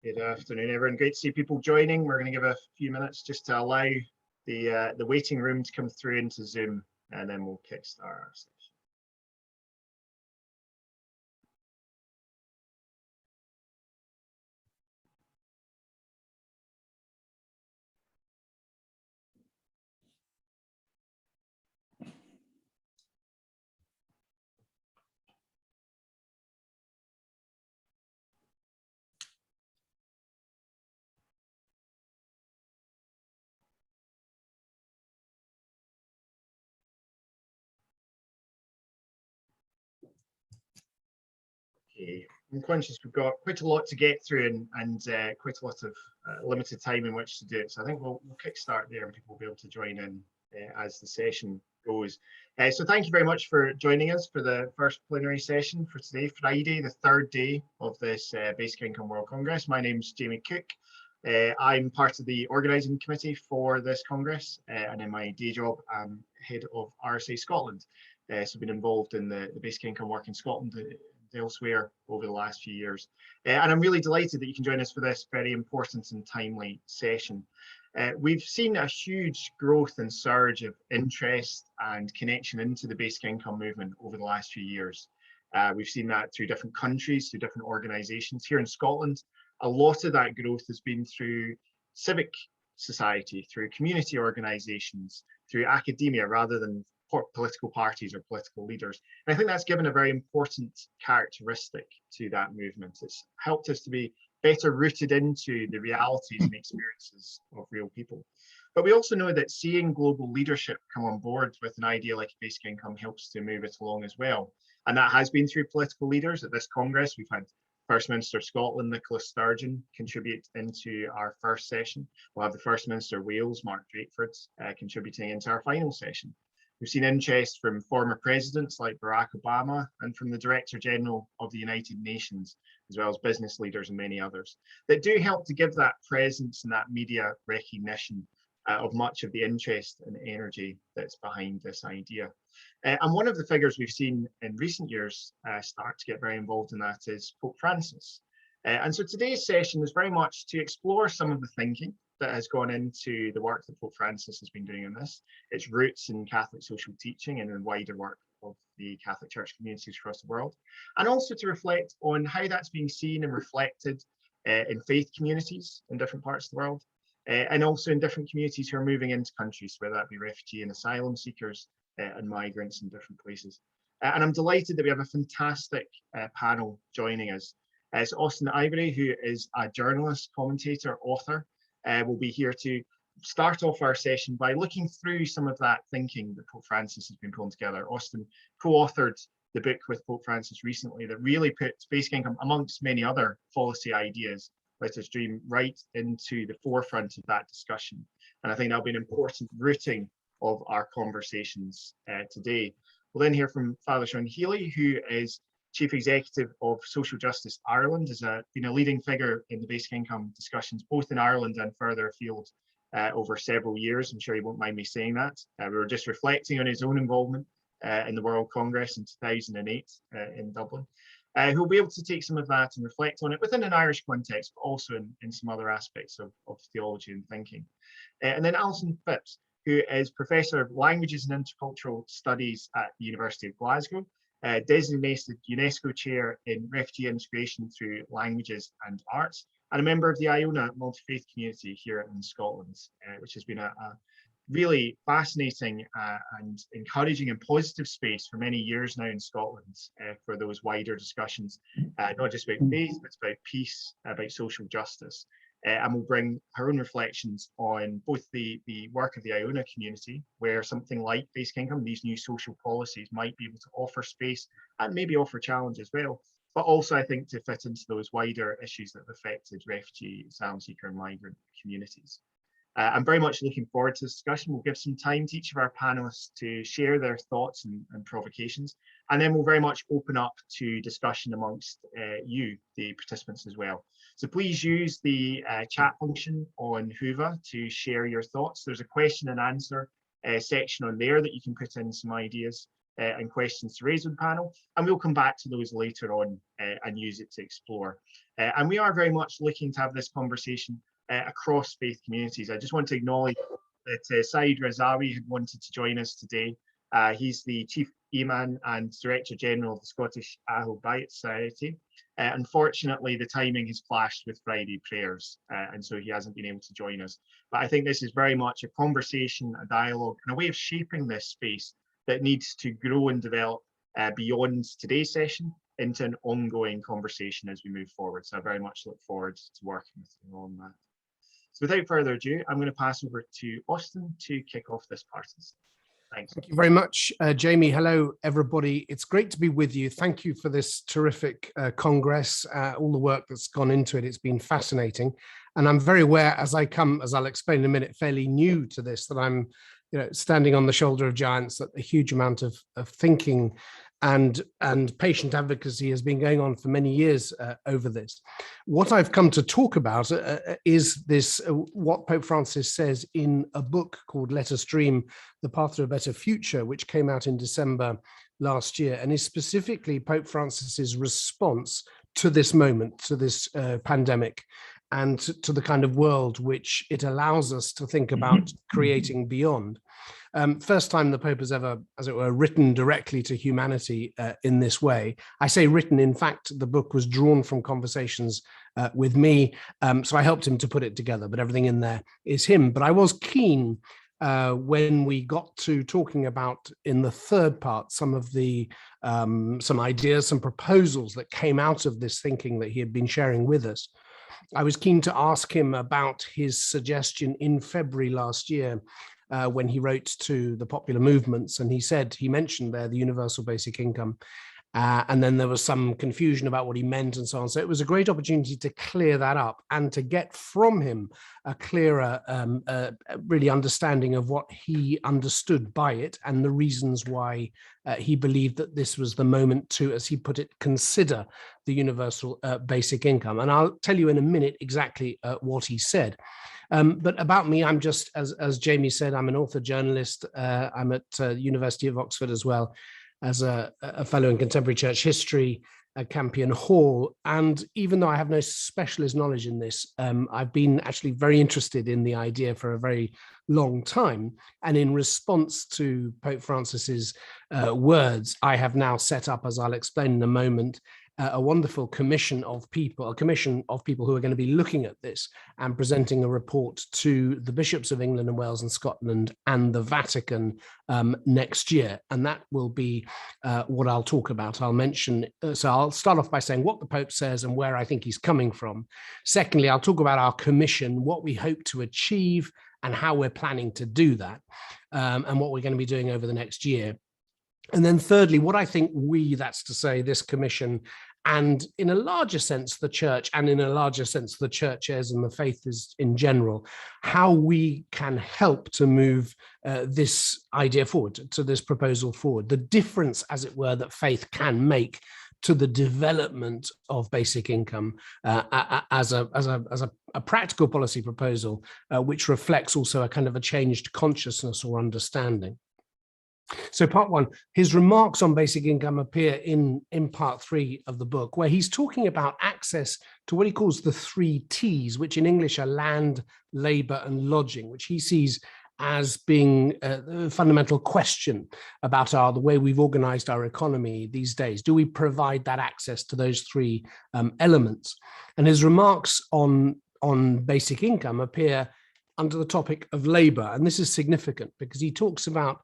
Good afternoon, everyone. Great to see people joining. We're going to give a few minutes just to allow the waiting room to come through into Zoom, and then we'll kickstart our session. Okay. I'm conscious we've got quite a lot to get through and quite a lot of limited time in which to do it. So I think we'll kickstart there and people will be able to join in as the session goes. So thank you very much for joining us for the first plenary session for today, Friday, the third day of this Basic Income World Congress. My name's Jamie Cook. I'm part of the organising committee for this Congress, and in my day job, I'm head of RSA Scotland. So I've been involved in the basic income work in Scotland elsewhere over the last few years. And I'm really delighted that you can join us for this very important and timely session. We've seen a huge growth and surge of interest and connection into the basic income movement over the last few years. We've seen that through different countries, through different organisations. Here in Scotland, a lot of that growth has been through civic society, through community organisations, through academia, rather than political parties or political leaders. And I think that's given a very important characteristic to that movement. It's helped us to be better rooted into the realities and experiences of real people. But we also know that seeing global leadership come on board with an idea like basic income helps to move it along as well. And that has been through political leaders. At this Congress, we've had First Minister of Scotland, Nicola Sturgeon, contribute into our first session. We'll have the First Minister of Wales, Mark Drakeford, contributing into our final session. We've seen interest from former presidents like Barack Obama and from the Director General of the United Nations, as well as business leaders and many others, that do help to give that presence and that media recognition of much of the interest and energy that's behind this idea. And one of the figures we've seen in recent years start to get very involved in that is Pope Francis. And so today's session is very much to explore some of the thinking that has gone into the work that Pope Francis has been doing in this, its roots in Catholic social teaching and in wider work of the Catholic Church communities across the world, and also to reflect on how that's being seen and reflected in faith communities in different parts of the world, and also in different communities who are moving into countries, whether that be refugee and asylum seekers and migrants in different places. And I'm delighted that we have a fantastic panel joining us. So Austin Ivory, who is a journalist, commentator, author, will be here to start off our session by looking through some of that thinking that Pope Francis has been pulling together. Austin co-authored the book with Pope Francis recently that really puts basic income, amongst many other policy ideas, Let Us Dream, right into the forefront of that discussion. And I think that'll be an important rooting of our conversations today. We'll then hear from Father Sean Healy, who is Chief Executive of Social Justice Ireland, has been a leading figure in the basic income discussions, both in Ireland and further afield over several years. I'm sure he won't mind me saying that. We were just reflecting on his own involvement in the World Congress in 2008 in Dublin. Who'll be able to take some of that and reflect on it within an Irish context, but also in some other aspects of theology and thinking. And then Alison Phipps, who is Professor of Languages and Intercultural Studies at the University of Glasgow, designated UNESCO Chair in Refugee Integration through Languages and Arts, and a member of the Iona multi-faith community here in Scotland, which has been a really fascinating and encouraging and positive space for many years now in Scotland for those wider discussions, not just about faith, but about peace, about social justice. And will bring her own reflections on both the work of the Iona community, where something like basic income, these new social policies might be able to offer space and maybe offer challenge as well, but also I think to fit into those wider issues that have affected refugee, asylum seeker and migrant communities. I'm very much looking forward to this discussion. We'll give some time to each of our panelists to share their thoughts and provocations, and then we'll very much open up to discussion amongst you, the participants as well. So please use the chat function on Whova to share your thoughts. There's a question and answer section on there that you can put in some ideas. and questions to raise with the panel, and we'll come back to those later on and use it to explore. And we are very much looking to have this conversation across faith communities. I just want to acknowledge that Saeed Razawi had wanted to join us today. He's the Chief Imam and Director General of the Scottish Ahlul Bayt Society. Unfortunately, the timing has clashed with Friday prayers, and so he hasn't been able to join us. But I think this is very much a conversation, a dialogue, and a way of shaping this space that needs to grow and develop beyond today's session into an ongoing conversation as we move forward. So I very much look forward to working with you on that. So without further ado, I'm going to pass over to Austin to kick off this part. Thanks. Thank you very much, Jamie. Hello, everybody. It's great to be with you. Thank you for this terrific Congress, all the work that's gone into it. It's been fascinating. And I'm very aware, as I'll explain in a minute, fairly new to this, that I'm standing on the shoulder of giants, that a huge amount of thinking and patient advocacy has been going on for many years over this. What I've come to talk about is this, what Pope Francis says in a book called Let Us Dream, The Path to a Better Future, which came out in December last year, and is specifically Pope Francis's response to this moment, to this pandemic, and to the kind of world which it allows us to think about creating beyond. First time the Pope has ever, as it were, written directly to humanity in this way. I say written, in fact, the book was drawn from conversations with me, so I helped him to put it together, but everything in there is him. But I was keen when we got to talking about, in the third part, some of the, some ideas, some proposals that came out of this thinking that he had been sharing with us. I was keen to ask him about his suggestion in February last year, when he wrote to the popular movements, and he mentioned there the universal basic income, and then there was some confusion about what he meant and so on. So it was a great opportunity to clear that up and to get from him a clearer really understanding of what he understood by it and the reasons why he believed that this was the moment to, as he put it, consider the universal basic income. And I'll tell you in a minute exactly what he said. But about me, I'm just, as Jamie said, I'm an author journalist. I'm at University of Oxford as well as a fellow in contemporary church history at Campion Hall. And even though I have no specialist knowledge in this, I've been actually very interested in the idea for a very long time. And in response to Pope Francis's words, I have now set up, as I'll explain in a moment, a wonderful commission of people who are going to be looking at this and presenting a report to the bishops of England and Wales and Scotland and the Vatican next year. And that will be what I'll talk about. I'll mention, so I'll start off by saying what the Pope says and where I think he's coming from. Secondly, I'll talk about our commission, what we hope to achieve and how we're planning to do that, and what we're going to be doing over the next year. And then thirdly, what I think that's to say this commission, and in a larger sense, the church, and in a larger sense, the churches and the faith is in general, how we can help to move this idea forward, to this proposal forward, the difference, as it were, that faith can make to the development of basic income as a practical policy proposal, which reflects also a kind of a changed consciousness or understanding. So part one, his remarks on basic income appear in part 3 of the book, where he's talking about access to what he calls the 3 T's, which in English are land, labor, and lodging, which he sees as being a fundamental question about the way we've organized our economy these days. Do we provide that access to those 3 elements? And his remarks on basic income appear under the topic of labor. And this is significant because he talks about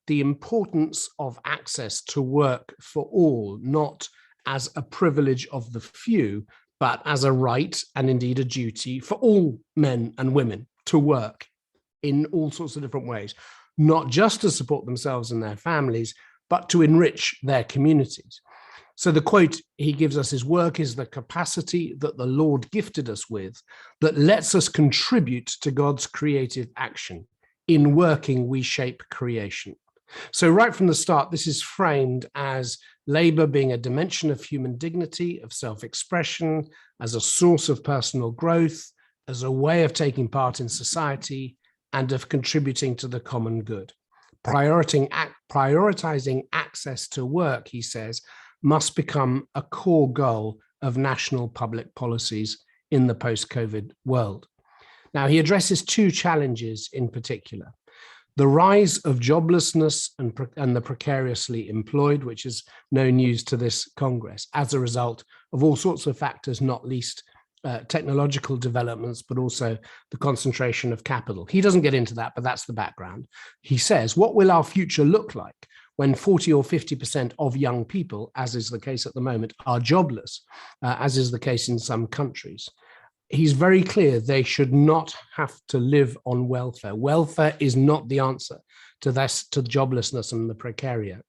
the importance of access to work for all, not as a privilege of the few, but as a right and indeed a duty for all men and women to work in all sorts of different ways, not just to support themselves and their families, but to enrich their communities. So the quote he gives us is, work is the capacity that the Lord gifted us with that lets us contribute to God's creative action. In working, we shape creation. So right from the start, this is framed as labor being a dimension of human dignity, of self-expression, as a source of personal growth, as a way of taking part in society, and of contributing to the common good. Prioritizing prioritizing access to work, he says, must become a core goal of national public policies in the post-COVID world. Now, he addresses two challenges in particular: the rise of joblessness and the precariously employed, which is no news to this Congress, as a result of all sorts of factors, not least technological developments, but also the concentration of capital. He doesn't get into that, but that's the background. He says, what will our future look like when 40 or 50% of young people, as is the case at the moment, are jobless, as is the case in some countries? He's very clear they should not have to live on welfare. Welfare is not the answer to this, to joblessness and the precariat.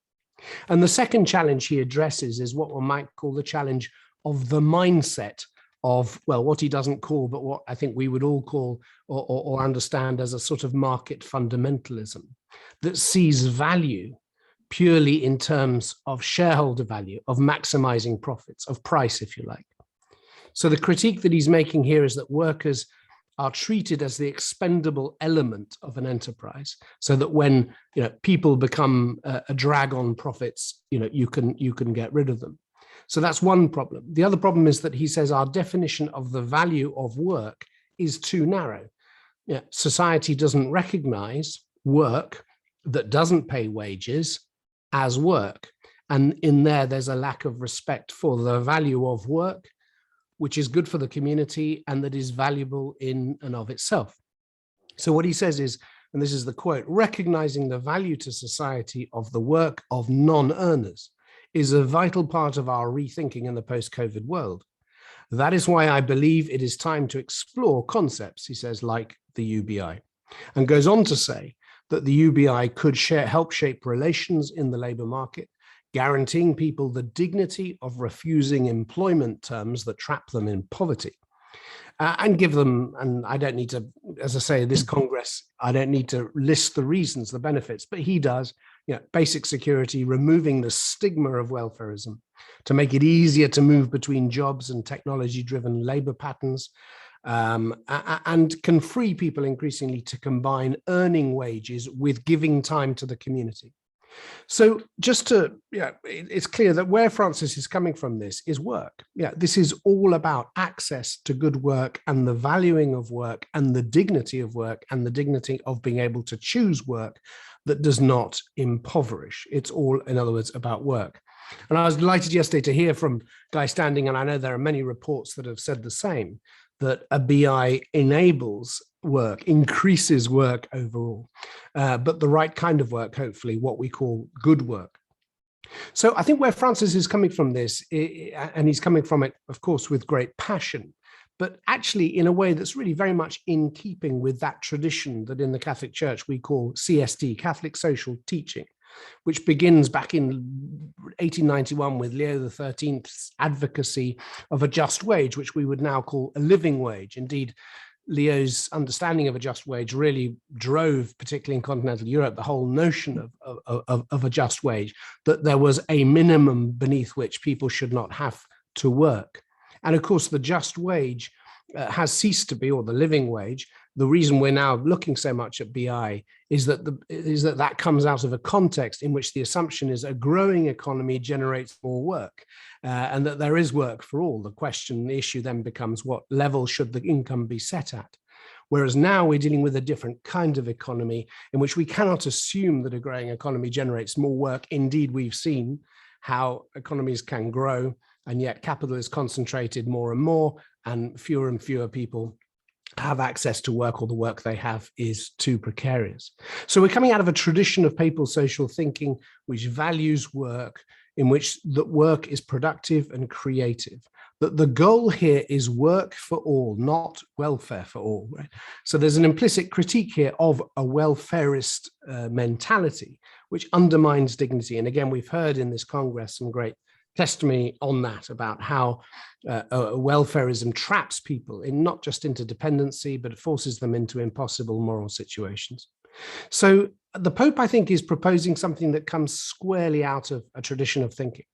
And the second challenge he addresses is what one might call the challenge of the mindset of, well, what he doesn't call, but what I think we would all call or understand as a sort of market fundamentalism that sees value purely in terms of shareholder value, of maximizing profits, of price, if you like. So the critique that he's making here is that workers are treated as the expendable element of an enterprise, so that when people become a drag on profits, you can get rid of them. So that's one problem. The other problem is that he says our definition of the value of work is too narrow. Society doesn't recognize work that doesn't pay wages as work. And in there's a lack of respect for the value of work, which is good for the community and that is valuable in and of itself. So what he says is, and this is the quote, recognizing the value to society of the work of non-earners is a vital part of our rethinking in the post-COVID world. That is why I believe it is time to explore concepts, he says, like the UBI, and goes on to say that the UBI could help shape relations in the labor market, guaranteeing people the dignity of refusing employment terms that trap them in poverty, and give them, and I don't need to, as I say, this Congress, I don't need to list the reasons, the benefits, but he does, basic security, removing the stigma of welfarism to make it easier to move between jobs and technology-driven labor patterns, and can free people increasingly to combine earning wages with giving time to the community. So just to, it's clear that where Francis is coming from this is work. This is all about access to good work and the valuing of work and the dignity of work and the dignity of being able to choose work that does not impoverish. It's all, in other words, about work. And I was delighted yesterday to hear from Guy Standing, and I know there are many reports that have said the same, that a BI enables work, increases work overall, but the right kind of work, hopefully, what we call good work. So I think where Francis is coming from this, and he's coming from it, of course, with great passion, but actually in a way that's really very much in keeping with that tradition that in the Catholic Church we call CST, Catholic Social Teaching, which begins back in 1891 with Leo XIII's advocacy of a just wage, which we would now call a living wage. Indeed, Leo's understanding of a just wage really drove, particularly in continental Europe, the whole notion of a just wage, that there was a minimum beneath which people should not have to work. And of course, the just wage has ceased to be, or the living wage. The reason we're now looking so much at BI is that that comes out of a context in which the assumption is a growing economy generates more work, and that there is work for all. The issue then becomes what level should the income be set at? Whereas now we're dealing with a different kind of economy in which we cannot assume that a growing economy generates more work. Indeed, we've seen how economies can grow, and yet capital is concentrated more and fewer people have access to work, or the work they have is too precarious. So we're coming out of a tradition of papal social thinking which values work, in which that work is productive and creative, that the goal here is work for all, not welfare for all. Right? So there's an implicit critique here of a welfarist mentality, which undermines dignity. And again, we've heard in this Congress some great testimony on that, about how welfarism traps people in not just into dependency, but it forces them into impossible moral situations. So the Pope, I think, is proposing something that comes squarely out of a tradition of thinking.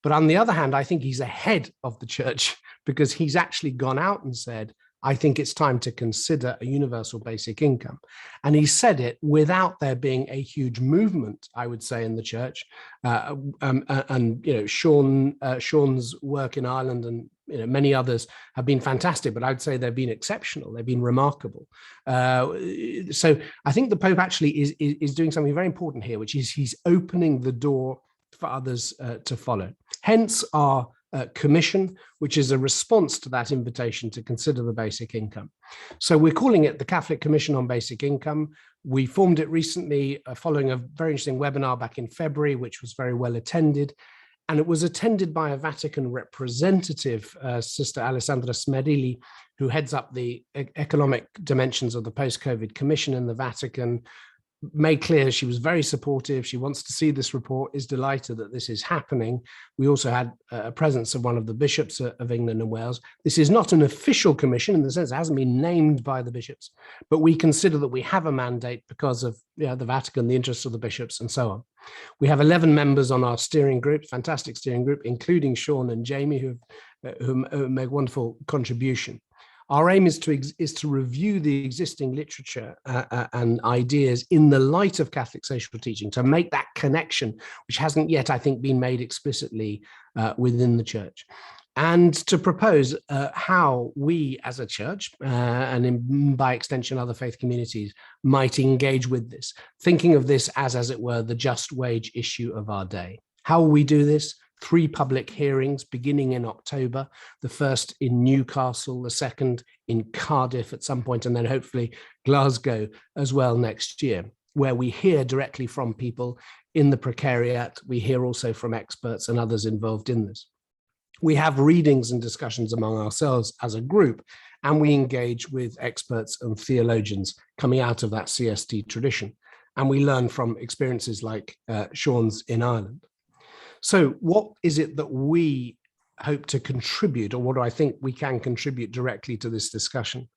But on the other hand, I think he's ahead of the church, because he's actually gone out and said, I think it's time to consider a universal basic income. And he said it without there being a huge movement, I would say, in the church. Sean's work in Ireland and many others have been fantastic, but I'd say they've been exceptional. They've been remarkable. So I think the Pope actually is doing something very important here, which is he's opening the door for others to follow. Hence our commission, which is a response to that invitation to consider the basic income. So we're calling it the Catholic Commission on Basic Income. We formed it recently following a very interesting webinar back in February, which was very well attended. And it was attended by a Vatican representative, Sister Alessandra Smerilli, who heads up the economic dimensions of the post-COVID Commission in the Vatican, made clear she was very supportive. She wants to see this report, is delighted that this is happening. We also had a presence of one of the bishops of England and Wales. This is not an official commission in the sense it hasn't been named by the bishops, but we consider that we have a mandate because of the Vatican, the interests of the bishops, and so on. We have 11 members on our steering group, fantastic steering group, including Sean and Jamie, who make wonderful contribution. Our aim is to review the existing literature and ideas in the light of Catholic social teaching, to make that connection, which hasn't yet, I think, been made explicitly within the church, and to propose how we as a church, by extension other faith communities, might engage with this, thinking of this as it were, the just wage issue of our day. How will we do this? 3 public hearings beginning in October, the first in Newcastle, the second in Cardiff at some point, and then hopefully Glasgow as well next year, where we hear directly from people in the precariat. We hear also from experts and others involved in this. We have readings and discussions among ourselves as a group, and we engage with experts and theologians coming out of that CST tradition. And we learn from experiences like Sean's in Ireland. So what is it that we hope to contribute, or what do I think we can contribute directly to this discussion?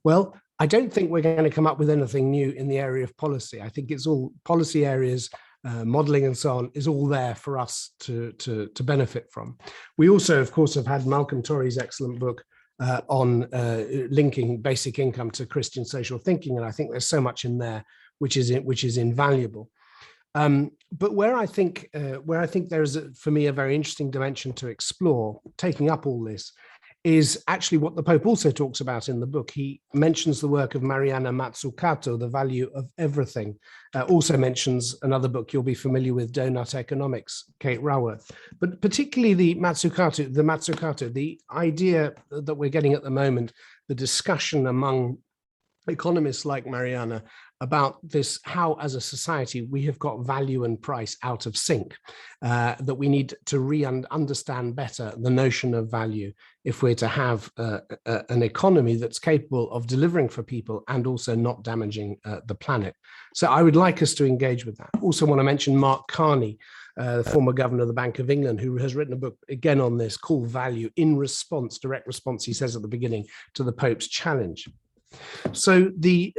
Well, I don't think we're going to come up with anything new in the area of policy. I think it's all policy areas, modeling and so on, is all there for us to benefit from. We also, of course, have had Malcolm Torrey's excellent book on linking basic income to Christian social thinking, and I think there's so much in there which is invaluable. But where I think there's, for me, a very interesting dimension to explore, taking up all this, is actually what the Pope also talks about in the book. He mentions the work of Mariana Mazzucato, The Value of Everything, also mentions another book you'll be familiar with, Donut Economics, Kate Raworth. But particularly the Mazzucato, the idea that we're getting at the moment, the discussion among economists like Mariana about this, how as a society we have got value and price out of sync, that we need to understand better the notion of value if we're to have an economy that's capable of delivering for people and also not damaging the planet. So I would like us to engage with that. Also want to mention Mark Carney, the former governor of the Bank of England, who has written a book again on this called Value, in response, direct response, he says at the beginning, to the Pope's challenge. So the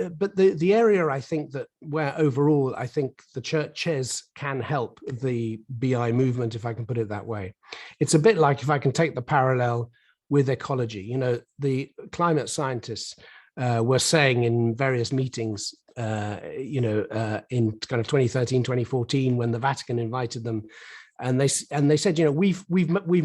area I think that where overall I think the churches can help the BI movement, if I can put it that way, it's a bit like, if I can take the parallel with ecology, the climate scientists were saying in various meetings, in kind of 2013, 2014, when the Vatican invited them. And they said, we've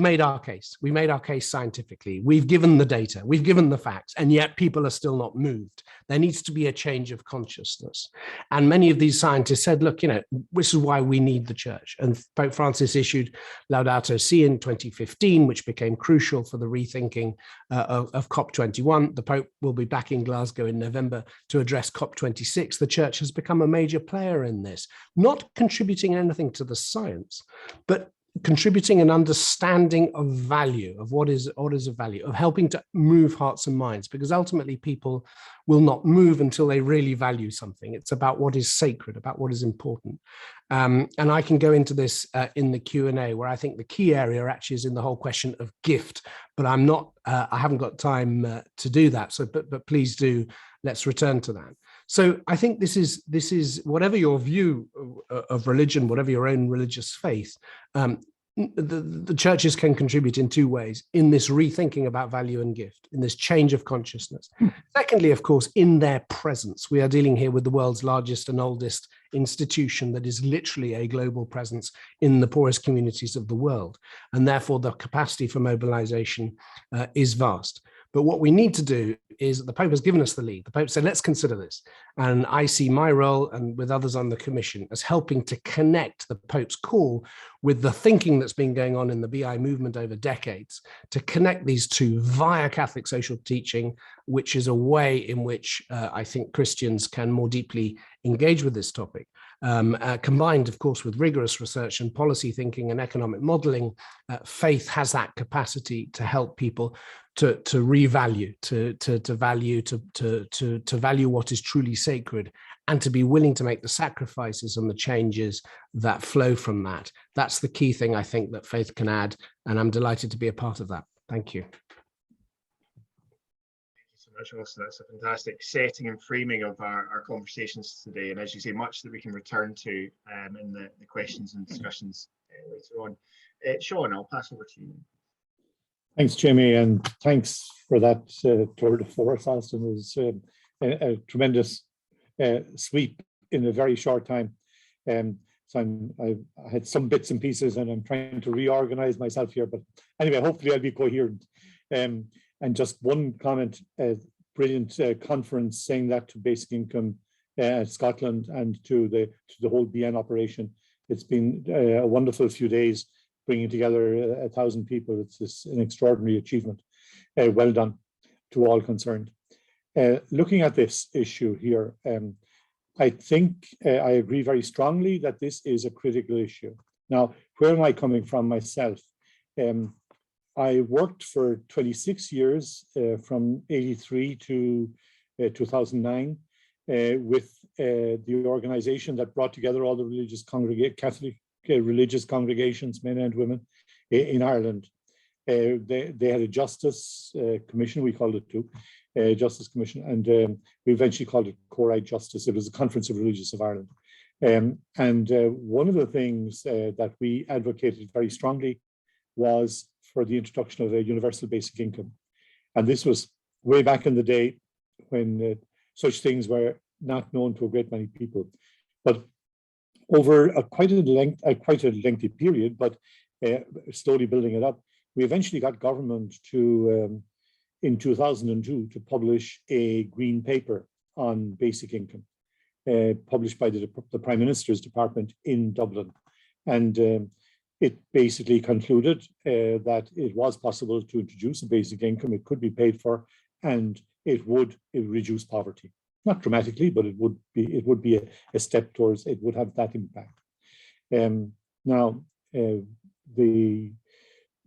made our case. We made our case scientifically. We've given the data. We've given the facts, and yet people are still not moved. There needs to be a change of consciousness. And many of these scientists said, look, this is why we need the church. And Pope Francis issued Laudato Si in 2015, which became crucial for the rethinking of COP21. The Pope will be back in Glasgow in November to address COP26. The church has become a major player in this, not contributing anything to the science, but contributing an understanding of value, of what is of value, of helping to move hearts and minds, because ultimately people will not move until they really value something. It's about what is sacred, about what is important. And I can go into this in the Q&A, where I think the key area actually is in the whole question of gift, but I haven't got time to do that. So, but please do, let's return to that. So I think this is whatever your view of religion, whatever your own religious faith, the churches can contribute in two ways: in this rethinking about value and gift, in this change of consciousness. Secondly, of course, in their presence. We are dealing here with the world's largest and oldest institution that is literally a global presence in the poorest communities of the world. And therefore, the capacity for mobilization is vast. But what we need to do is, the Pope has given us the lead. The Pope said, let's consider this. And I see my role, and with others on the commission, as helping to connect the Pope's call with the thinking that's been going on in the BI movement over decades, to connect these two via Catholic social teaching, which is a way in which I think Christians can more deeply engage with this topic. Combined, of course, with rigorous research and policy thinking and economic modeling, faith has that capacity to help people to revalue, to value what is truly sacred, and to be willing to make the sacrifices and the changes that flow from that. That's the key thing I think that faith can add, and I'm delighted to be a part of that. Thank you. Much, Austin. That's a fantastic setting and framing of our conversations today, and as you say, much that we can return to in the questions and discussions later on. Sean, I'll pass over to you. Thanks, Jamie, and thanks for that tour de force, Austin. It was a tremendous sweep in a very short time. So I had some bits and pieces, and I'm trying to reorganize myself here. But anyway, hopefully I'll be coherent. And just one comment, brilliant conference saying that to Basic Income Scotland and to the whole BN operation. It's been a wonderful few days bringing together 1,000 people. It's an extraordinary achievement. Well done to all concerned. Looking at this issue here, I think I agree very strongly that this is a critical issue. Now, where am I coming from myself? I worked for 26 years from 83 to 2009 with the organization that brought together all the religious Catholic religious congregations, men and women, in Ireland. They had a justice commission, we called it too, Justice Commission, and we eventually called it Cori Justice. It was the Conference of Religious of Ireland. And one of the things that we advocated very strongly was for the introduction of a universal basic income. And this was way back in the day when such things were not known to a great many people. But over quite a lengthy period, but slowly building it up, we eventually got government to, in 2002, to publish a green paper on basic income, published by the Prime Minister's Department in Dublin. And it basically concluded that it was possible to introduce a basic income, it could be paid for, and it would reduce poverty. Not dramatically, but it would be a step towards, it would have that impact. Now, there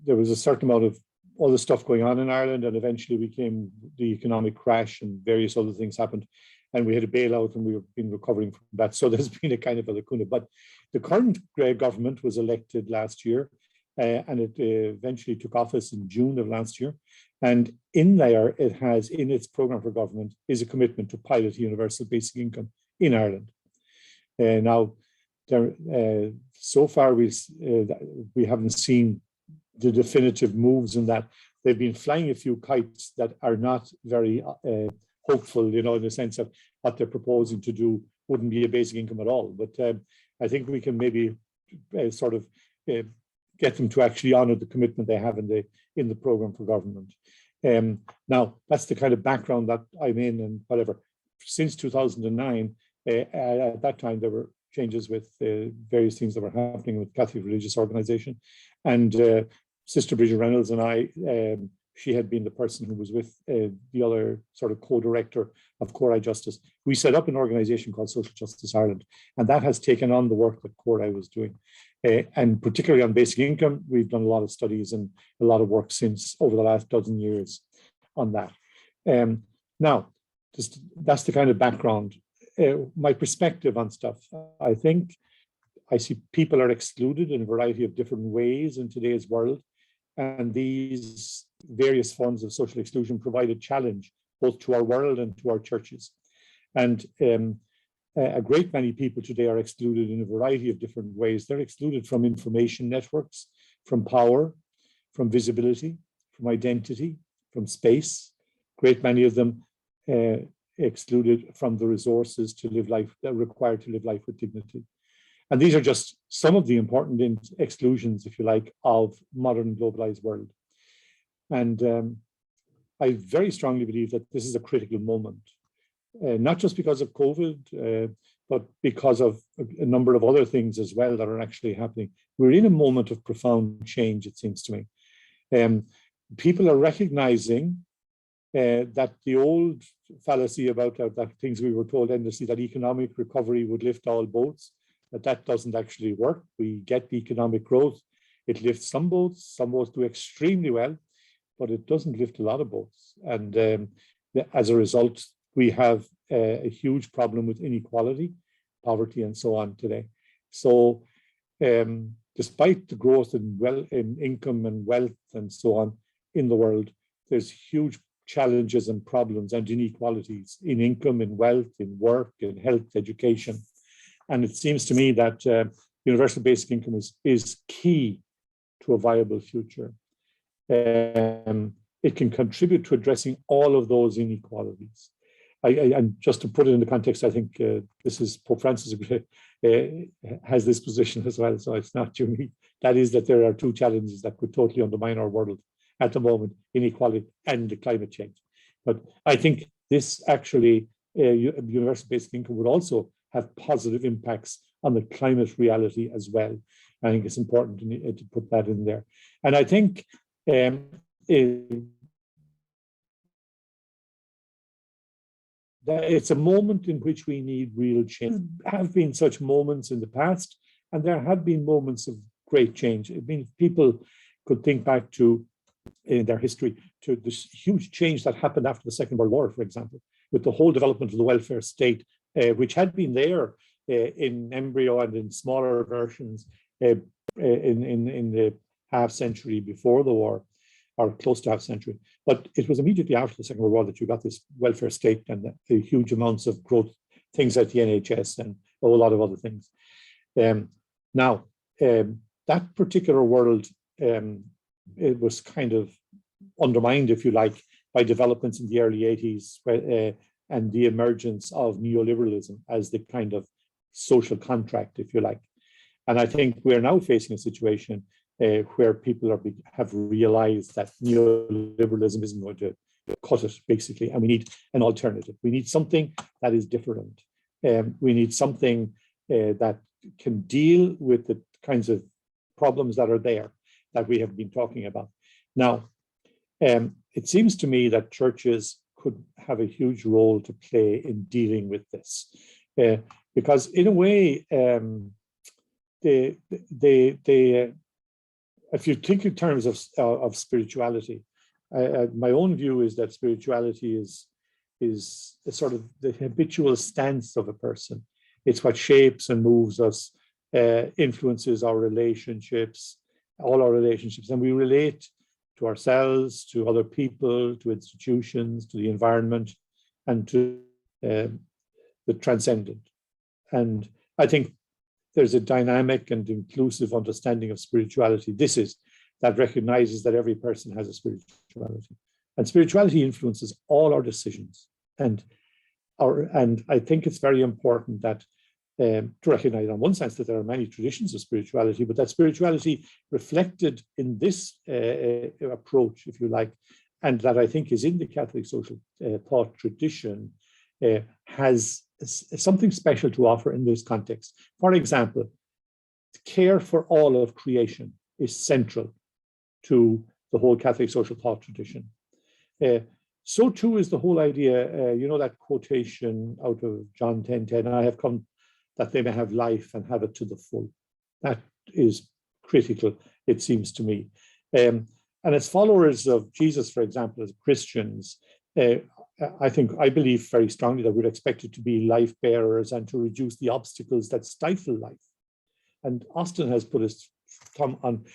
was a certain amount of other stuff going on in Ireland, and eventually became the economic crash and various other things happened. And we had a bailout, and we've been recovering from that. So there's been a kind of a lacuna. But the current government was elected last year, and it eventually took office in June of last year. And in there, it has, in its program for government, is a commitment to pilot universal basic income in Ireland. Now, so far we haven't seen the definitive moves in that. They've been flying a few kites that are not very hopeful, you know, in the sense of what they're proposing to do wouldn't be a basic income at all. But I think we can maybe sort of get them to actually honor the commitment they have in the program for government. Now, that's the kind of background that I'm in, and whatever. Since 2009, at that time, there were changes with various things that were happening with Catholic religious organization. And Sister Bridget Reynolds and I, she had been the person who was with the other sort of co-director of Cori Justice. We set up an organization called Social Justice Ireland, and that has taken on the work that Cori was doing. And particularly on basic income, we've done a lot of studies and a lot of work since over the last dozen years on that. Now, that's the kind of background. My perspective on stuff, I think I see people are excluded in a variety of different ways in today's world. And these various forms of social exclusion provide a challenge both to our world and to our churches. And a great many people today are excluded in a variety of different ways. They're excluded from information networks, from power, from visibility, from identity, from space. Great many of them excluded from the resources to live life that are required to live life with dignity. And these are just some of the important exclusions, if you like, of modern globalized world. And I very strongly believe that this is a critical moment, not just because of COVID, but because of a number of other things as well that are actually happening. We're in a moment of profound change, it seems to me. People are recognizing that the old fallacy about that things we were told endlessly, that economic recovery would lift all boats, that doesn't actually work. We get the economic growth. It lifts some boats do extremely well, but it doesn't lift a lot of boats. And as a result, we have a huge problem with inequality, poverty, and so on today. So despite the growth in income and wealth and so on in the world, there's huge challenges and problems and inequalities in income, in wealth, in work, in health, education. And it seems to me that universal basic income is key to a viable future. It can contribute to addressing all of those inequalities. And just to put it in the context, I think this is Pope Francis has this position as well, so it's not unique. That is that there are two challenges that could totally undermine our world at the moment: inequality and the climate change. But I think this actually, universal basic income would also have positive impacts on the climate reality as well. I think it's important to put that in there. And I think that it's a moment in which we need real change. There have been such moments in the past, and there have been moments of great change. I mean, people could think back to, in their history, to this huge change that happened after the Second World War, for example, with the whole development of the welfare state, which had been there in embryo and in smaller versions in the half century before the war, or close to half century. But it was immediately after the Second World War that you got this welfare state and the huge amounts of growth, things like the NHS and a whole lot of other things. Now, that particular world, it was kind of undermined, if you like, by developments in the early 80s and the emergence of neoliberalism as the kind of social contract, if you like. And I think we're now facing a situation where people have realized that neoliberalism isn't going to cut it, basically, and we need an alternative. We need something that is different. We need something that can deal with the kinds of problems that are there that we have been talking about. Now, it seems to me that churches could have a huge role to play in dealing with this, because in a way, if you think in terms of spirituality, my own view is that spirituality is sort of the habitual stance of a person. It's what shapes and moves us, influences our relationships, all our relationships, and we relate to ourselves, to other people, to institutions, to the environment, and to the transcendent. And I think there's a dynamic and inclusive understanding of spirituality. That recognizes that every person has a spirituality. And spirituality influences all our decisions. And I think it's very important that to recognize, in one sense, that there are many traditions of spirituality, but that spirituality reflected in this approach, if you like, and that I think is in the Catholic social thought tradition, has something special to offer in this context. For example, care for all of creation is central to the whole Catholic social thought tradition. So too is the whole idea, that quotation out of John 10:10, I have come that they may have life and have it to the full. That is critical, it seems to me. And as followers of Jesus, for example, as Christians, I believe very strongly that we're expected to be life bearers and to reduce the obstacles that stifle life. And Austin has put his thumb on,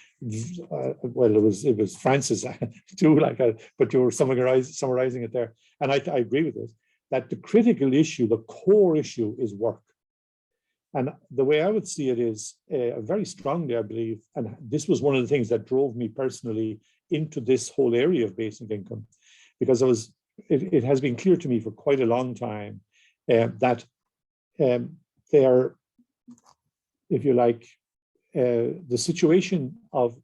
well, it was Francis too, but you were summarizing it there. And I agree with this, that the critical issue, the core issue is work. And the way I would see it is very strongly, I believe, and this was one of the things that drove me personally into this whole area of basic income, because it has been clear to me for quite a long time that they are, if you like, the situation of,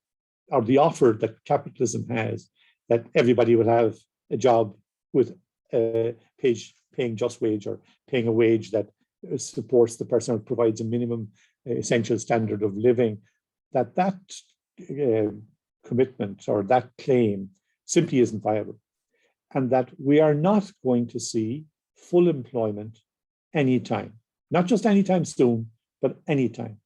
or the offer that capitalism has, that everybody will have a job with paying just wage, or paying a wage that supports the person, or provides a minimum essential standard of living, that commitment or that claim simply isn't viable. And that we are not going to see full employment anytime, not just anytime soon, but anytime.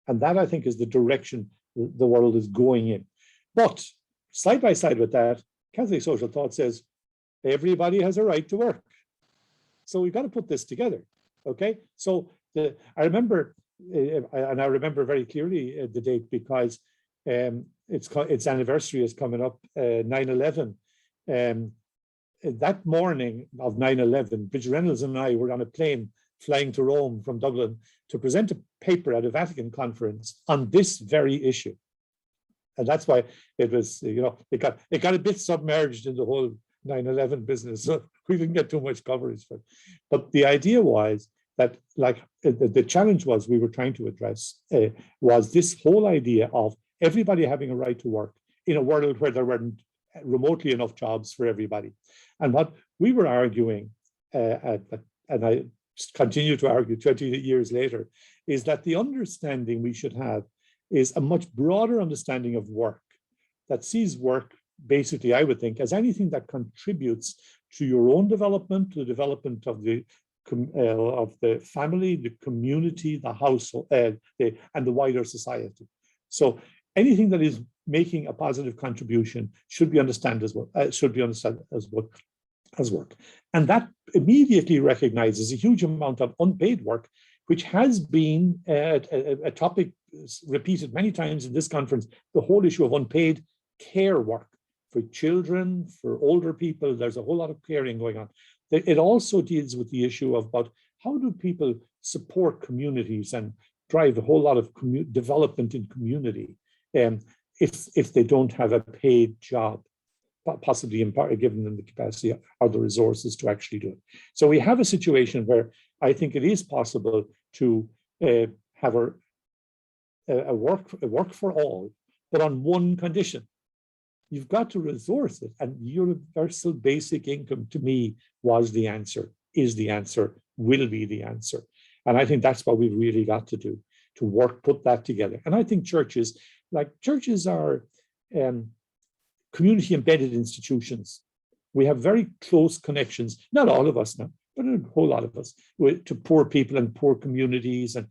And that, I think, is the direction the world is going in. But side by side with that, Catholic social thought says everybody has a right to work. So we've got to put this together. Okay, so I remember very clearly the date, because its anniversary is coming up, 9/11. That morning of 9/11, Bridget Reynolds and I were on a plane flying to Rome from Dublin to present a paper at a Vatican conference on this very issue. And that's why it was, it got a bit submerged in the whole 9/11 business. So we didn't get too much coverage for it. But the idea was that, like, the challenge was we were trying to address was this whole idea of everybody having a right to work in a world where there weren't remotely enough jobs for everybody. And what we were arguing, and I continue to argue 20 years later, is that the understanding we should have is a much broader understanding of work, that sees work basically, I would think, as anything that contributes to your own development, to the development of the family, the community, the household, and the wider society. So anything that is making a positive contribution should be understood as work. And that immediately recognizes a huge amount of unpaid work, which has been a topic repeated many times in this conference, the whole issue of unpaid care work for children, for older people. There's a whole lot of caring going on. It also deals with the issue of about how do people support communities and drive a whole lot of development in community if they don't have a paid job, possibly in part giving them the capacity or the resources to actually do it. So we have a situation where I think it is possible to have a work for all, but on one condition. You've got to resource it, and universal basic income to me was the answer, is the answer, will be the answer. And I think that's what we've really got to do, to work, put that together. And I think churches are community embedded institutions. We have very close connections, not all of us now, but a whole lot of us, to poor people and poor communities and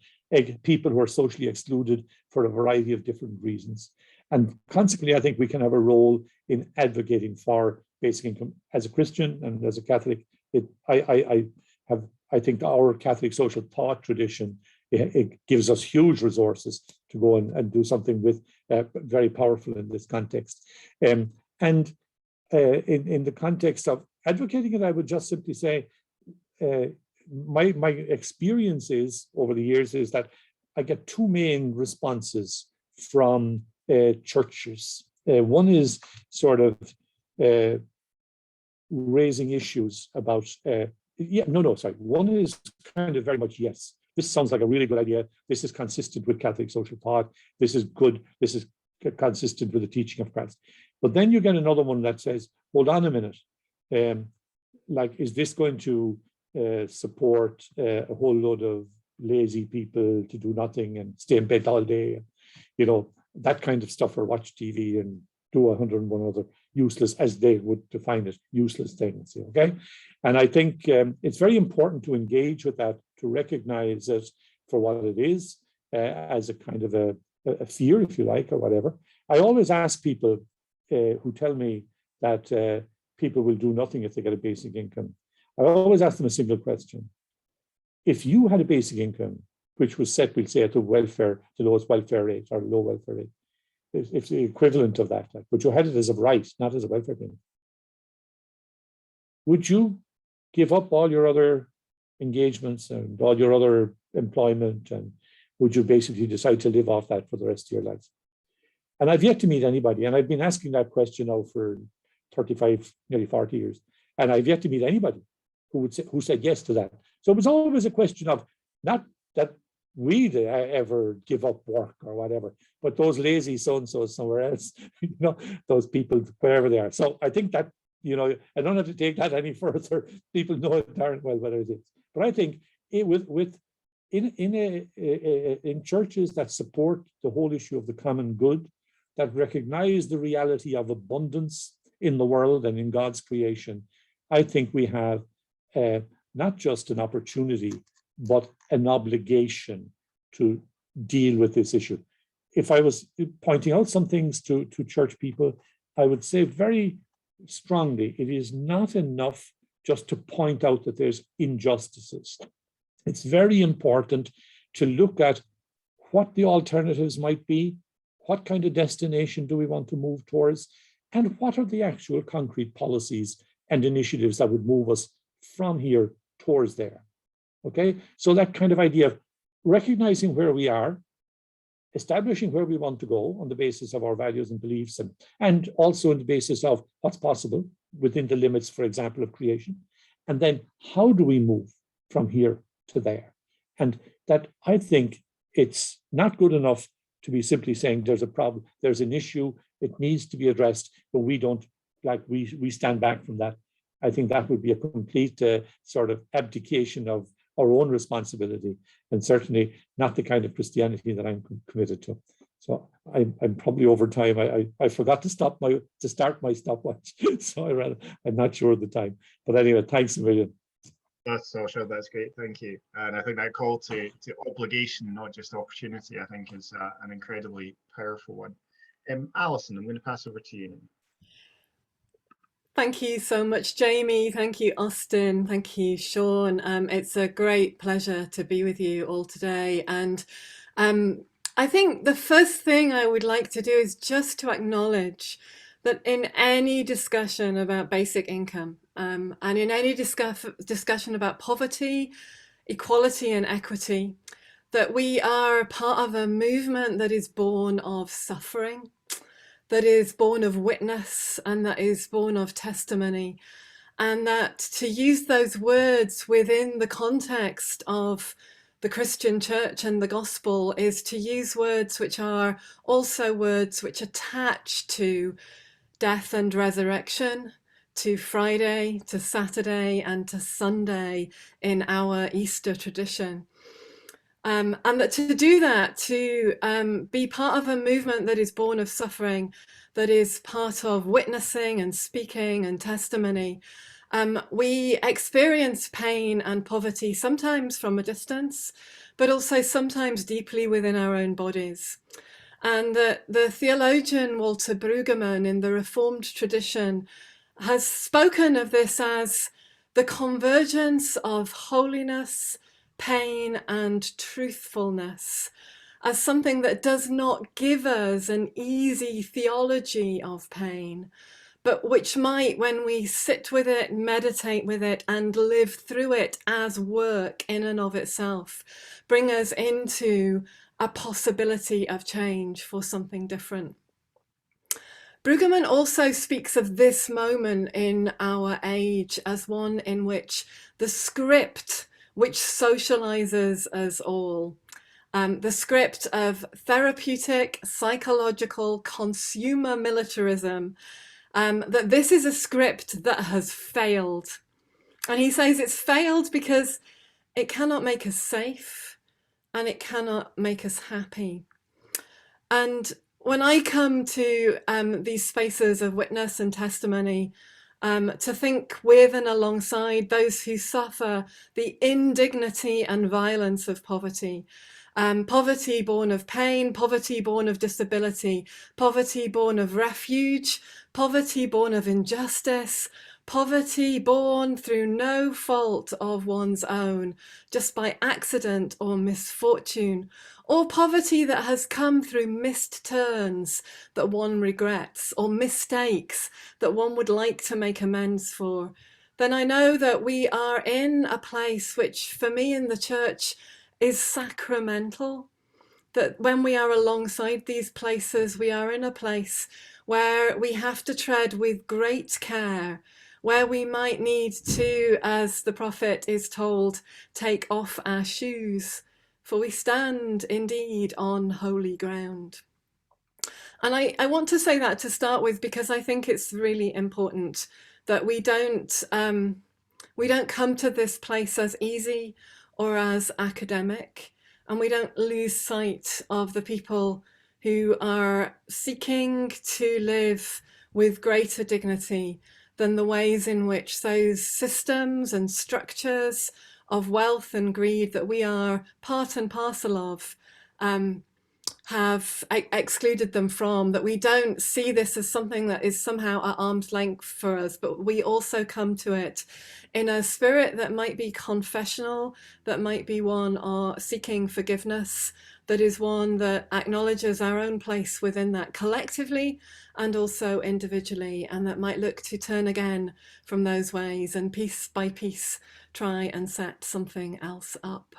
people who are socially excluded for a variety of different reasons. And consequently, I think we can have a role in advocating for basic income. As a Christian and as a Catholic, I think our Catholic social thought tradition, it gives us huge resources to go and do something with, very powerful in this context. In the context of advocating it, I would just simply say, my experience is over the years is that I get two main responses from churches. One is sort of raising issues about, one is kind of very much, yes, this sounds like a really good idea. This is consistent with Catholic social thought. This is good. This is consistent with the teaching of Christ. But then you get another one that says, hold on a minute. Is this going to support a whole load of lazy people to do nothing and stay in bed all day? That kind of stuff, or watch TV and do 101 other useless, as they would define it, useless things, okay? And I think it's very important to engage with that, to recognize it for what it is, as a kind of a fear, if you like, or whatever. I always ask people who tell me that people will do nothing if they get a basic income. I always ask them a single question. If you had a basic income, which was set, we'll say, at the lowest welfare rate or low welfare rate, it's the equivalent of that, but you had it as a right, not as a welfare payment. Would you give up all your other engagements and all your other employment and would you basically decide to live off that for the rest of your life? And I've yet to meet anybody, and I've been asking that question now for 35, nearly 40 years, and I've yet to meet anybody who said yes to that. So it was always a question of not that we'd ever give up work or whatever, but those lazy so-and-sos somewhere else, those people, wherever they are. So I think that, I don't have to take that any further. People know it darn well whether it is. But I think in churches that support the whole issue of the common good, that recognize the reality of abundance in the world and in God's creation, I think we have not just an opportunity, but an obligation to deal with this issue. If I was pointing out some things to church people, I would say very strongly, it is not enough just to point out that there's injustices. It's very important to look at what the alternatives might be, what kind of destination do we want to move towards, and what are the actual concrete policies and initiatives that would move us from here towards there. Okay, so that kind of idea of recognizing where we are, establishing where we want to go on the basis of our values and beliefs, and also on the basis of what's possible within the limits, for example, of creation. And then how do we move from here to there? And that, I think, it's not good enough to be simply saying there's a problem, there's an issue, it needs to be addressed, but we don't, we stand back from that. I think that would be a complete sort of abdication of our own responsibility, and certainly not the kind of Christianity that I'm committed to. So I'm probably over time. I forgot to start my stopwatch, so I'm not sure of the time. But anyway, thanks a million. That's great, thank you. And I think that call to obligation, not just opportunity, I think is an incredibly powerful one. Alison, I'm going to pass over to you now. Thank you so much, Jamie. Thank you, Austin. Thank you, Sean. It's a great pleasure to be with you all today. And I think the first thing I would like to do is just to acknowledge that in any discussion about basic income and in any discussion about poverty, equality and equity, that we are part of a movement that is born of suffering, that is born of witness, and that is born of testimony. And that to use those words within the context of the Christian church and the gospel is to use words which are also words which attach to death and resurrection, to Friday, to Saturday, and to Sunday in our Easter tradition. And that to do that, to be part of a movement that is born of suffering, that is part of witnessing and speaking and testimony, we experience pain and poverty sometimes from a distance, but also sometimes deeply within our own bodies. And the theologian Walter Brueggemann in the Reformed tradition has spoken of this as the convergence of holiness, pain and truthfulness, as something that does not give us an easy theology of pain, but which might, when we sit with it, meditate with it, and live through it as work in and of itself, bring us into a possibility of change for something different. Brueggemann also speaks of this moment in our age as one in which the script which socializes us all, the script of therapeutic, psychological, consumer militarism, that this is a script that has failed. And he says it's failed because it cannot make us safe and it cannot make us happy. And when I come to these spaces of witness and testimony, to think with and alongside those who suffer the indignity and violence of poverty, poverty born of pain, poverty born of disability, poverty born of refuge, poverty born of injustice, poverty born through no fault of one's own, just by accident or misfortune, or poverty that has come through missed turns that one regrets, or mistakes that one would like to make amends for, then I know that we are in a place which, for me in the church, is sacramental. that when we are alongside these places, we are in a place where we have to tread with great care, where we might need to, as the prophet is told, take off our shoes, for we stand indeed on holy ground. And I want to say that to start with, because I think it's really important that we don't come to this place as easy or as academic, and we don't lose sight of the people who are seeking to live with greater dignity than the ways in which those systems and structures of wealth and greed that we are part and parcel of have excluded them from, that we don't see this as something that is somehow at arm's length for us, but we also come to it in a spirit that might be confessional, that might be one seeking forgiveness, that is one that acknowledges our own place within that collectively and also individually, and that might look to turn again from those ways and piece by piece try and set something else up.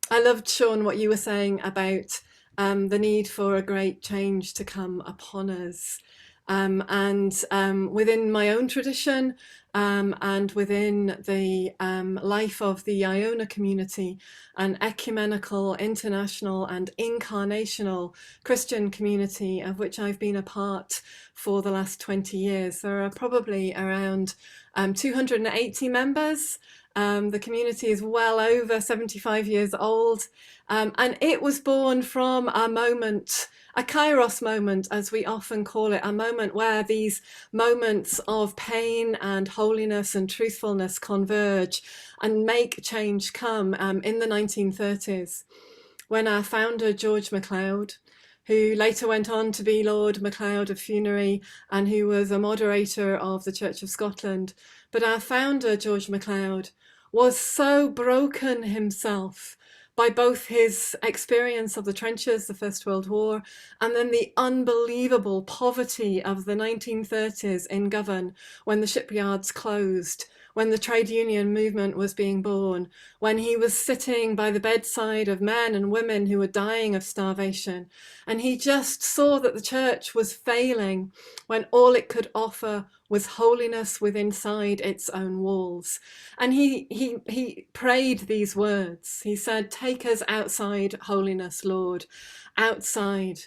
I loved, Sean, what you were saying about the need for a great change to come upon us. Within my own tradition and within the life of the Iona community, an ecumenical, international and incarnational Christian community of which I've been a part for the last 20 years. There are probably around 280 members. The community is well over 75 years old, and it was born from a moment, a kairos moment, as we often call it, a moment where these moments of pain and holiness and truthfulness converge and make change come in the 1930s, when our founder, George MacLeod, who later went on to be Lord MacLeod of Plenary and who was a moderator of the Church of Scotland, but our founder, George MacLeod, was so broken himself by both his experience of the trenches, the First World War, and then the unbelievable poverty of the 1930s in Govan, when the shipyards closed, when the trade union movement was being born, when he was sitting by the bedside of men and women who were dying of starvation. And he just saw that the church was failing when all it could offer was holiness within inside its own walls. And he prayed these words. He said, "Take us outside holiness, Lord, outside,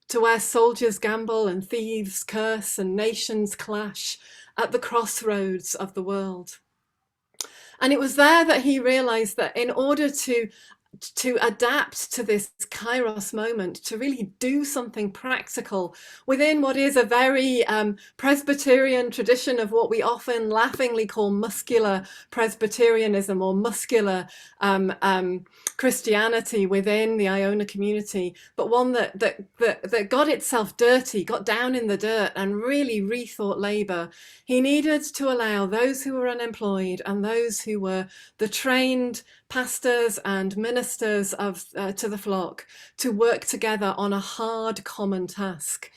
to where soldiers gamble and thieves curse and nations clash, at the crossroads of the world." And it was there that he realized that in order to adapt to this kairos moment, to really do something practical within what is a very Presbyterian tradition of what we often laughingly call muscular Presbyterianism or muscular Christianity within the Iona community, but one that got itself dirty, got down in the dirt and really rethought labour. He needed to allow those who were unemployed and those who were the trained pastors and ministers of to the flock to work together on a hard common task.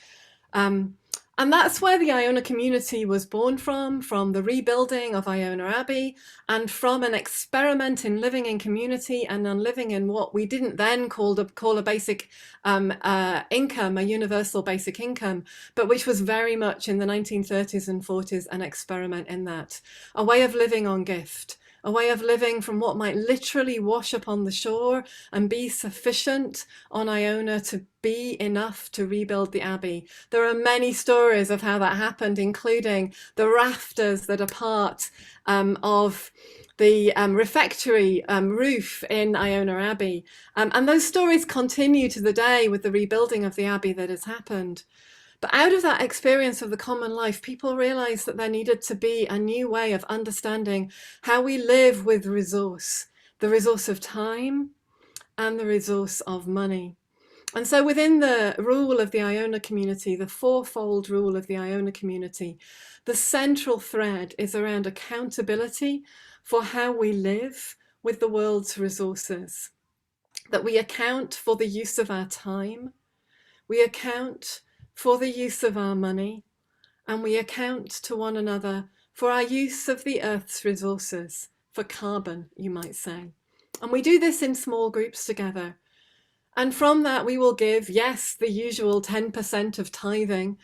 And that's where the Iona community was born from the rebuilding of Iona Abbey, and from an experiment in living in community and on living in what we didn't then call a basic income, a universal basic income, but which was very much in the 1930s and 40s an experiment in that, a way of living on gift, a way of living from what might literally wash upon the shore and be sufficient on Iona to be enough to rebuild the Abbey. There are many stories of how that happened, including the rafters that are part of the refectory roof in Iona Abbey. And those stories continue to the day with the rebuilding of the Abbey that has happened. But out of that experience of the common life, people realized that there needed to be a new way of understanding how we live with resource, the resource of time and the resource of money. And so within the rule of the Iona community, the fourfold rule of the Iona community, the central thread is around accountability for how we live with the world's resources, that we account for the use of our time, we account for the use of our money, and we account to one another for our use of the earth's resources, for carbon, you might say. And we do this in small groups together. And from that, we will give, yes, the usual 10% of tithing,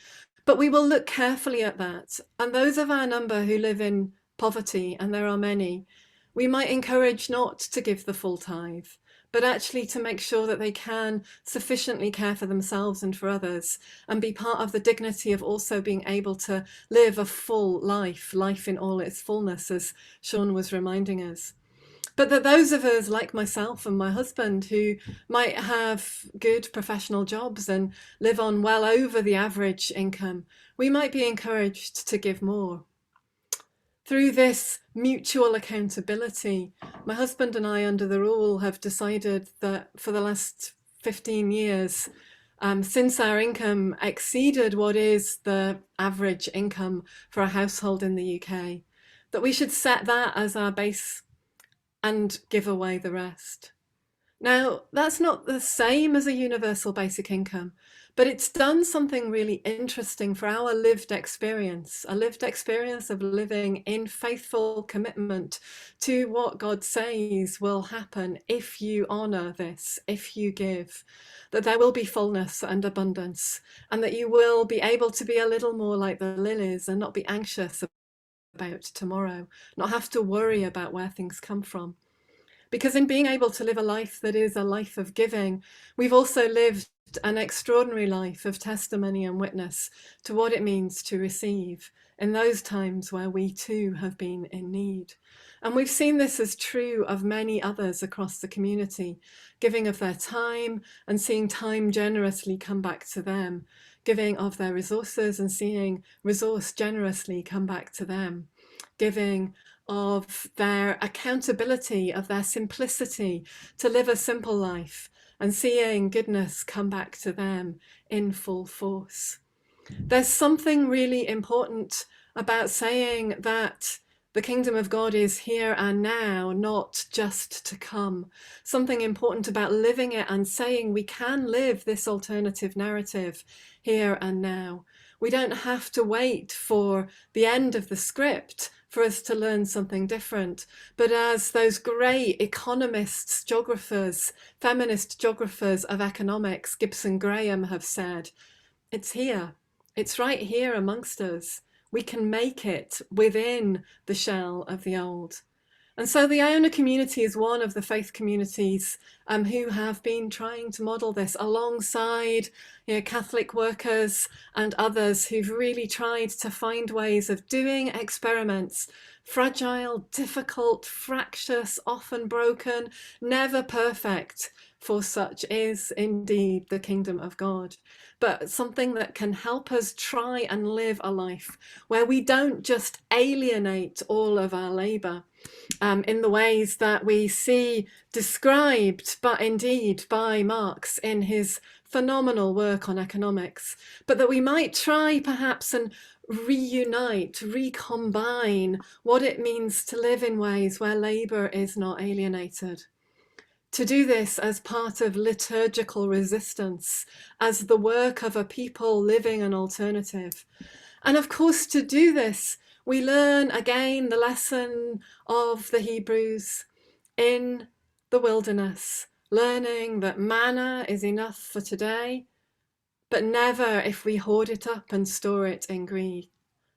but we will look carefully at that. And those of our number who live in poverty, and there are many, we might encourage not to give the full tithe, but actually to make sure that they can sufficiently care for themselves and for others, and be part of the dignity of also being able to live a full life, life in all its fullness, as Sean was reminding us. But that those of us like myself and my husband who might have good professional jobs and live on well over the average income, we might be encouraged to give more. Through this mutual accountability, my husband and I, under the rule, have decided that for the last 15 years, since our income exceeded what is the average income for a household in the UK, that we should set that as our base and give away the rest. Now, that's not the same as a universal basic income, but it's done something really interesting for our lived experience, a lived experience of living in faithful commitment to what God says will happen if you honor this, if you give, that there will be fullness and abundance, and that you will be able to be a little more like the lilies and not be anxious about tomorrow, not have to worry about where things come from. Because in being able to live a life that is a life of giving, we've also lived an extraordinary life of testimony and witness to what it means to receive in those times where we too have been in need. And we've seen this as true of many others across the community, giving of their time and seeing time generously come back to them, giving of their resources and seeing resource generously come back to them, giving of their accountability, of their simplicity to live a simple life, and seeing goodness come back to them in full force. There's something really important about saying that the kingdom of God is here and now, not just to come. Something important about living it and saying we can live this alternative narrative here and now. We don't have to wait for the end of the script for us to learn something different. But as those great economists, geographers, feminist geographers of economics, Gibson Graham, have said, it's here. It's right here amongst us. We can make it within the shell of the old. And so the Iona community is one of the faith communities who have been trying to model this alongside Catholic workers and others who've really tried to find ways of doing experiments, fragile, difficult, fractious, often broken, never perfect, for such is indeed the kingdom of God. But something that can help us try and live a life where we don't just alienate all of our labour, in the ways that we see described, but indeed by Marx in his phenomenal work on economics, but that we might try perhaps and reunite, recombine what it means to live in ways where labour is not alienated. To do this as part of liturgical resistance, as the work of a people living an alternative. And of course, to do this, we learn again the lesson of the Hebrews in the wilderness, learning that manna is enough for today, but never if we hoard it up and store it in greed.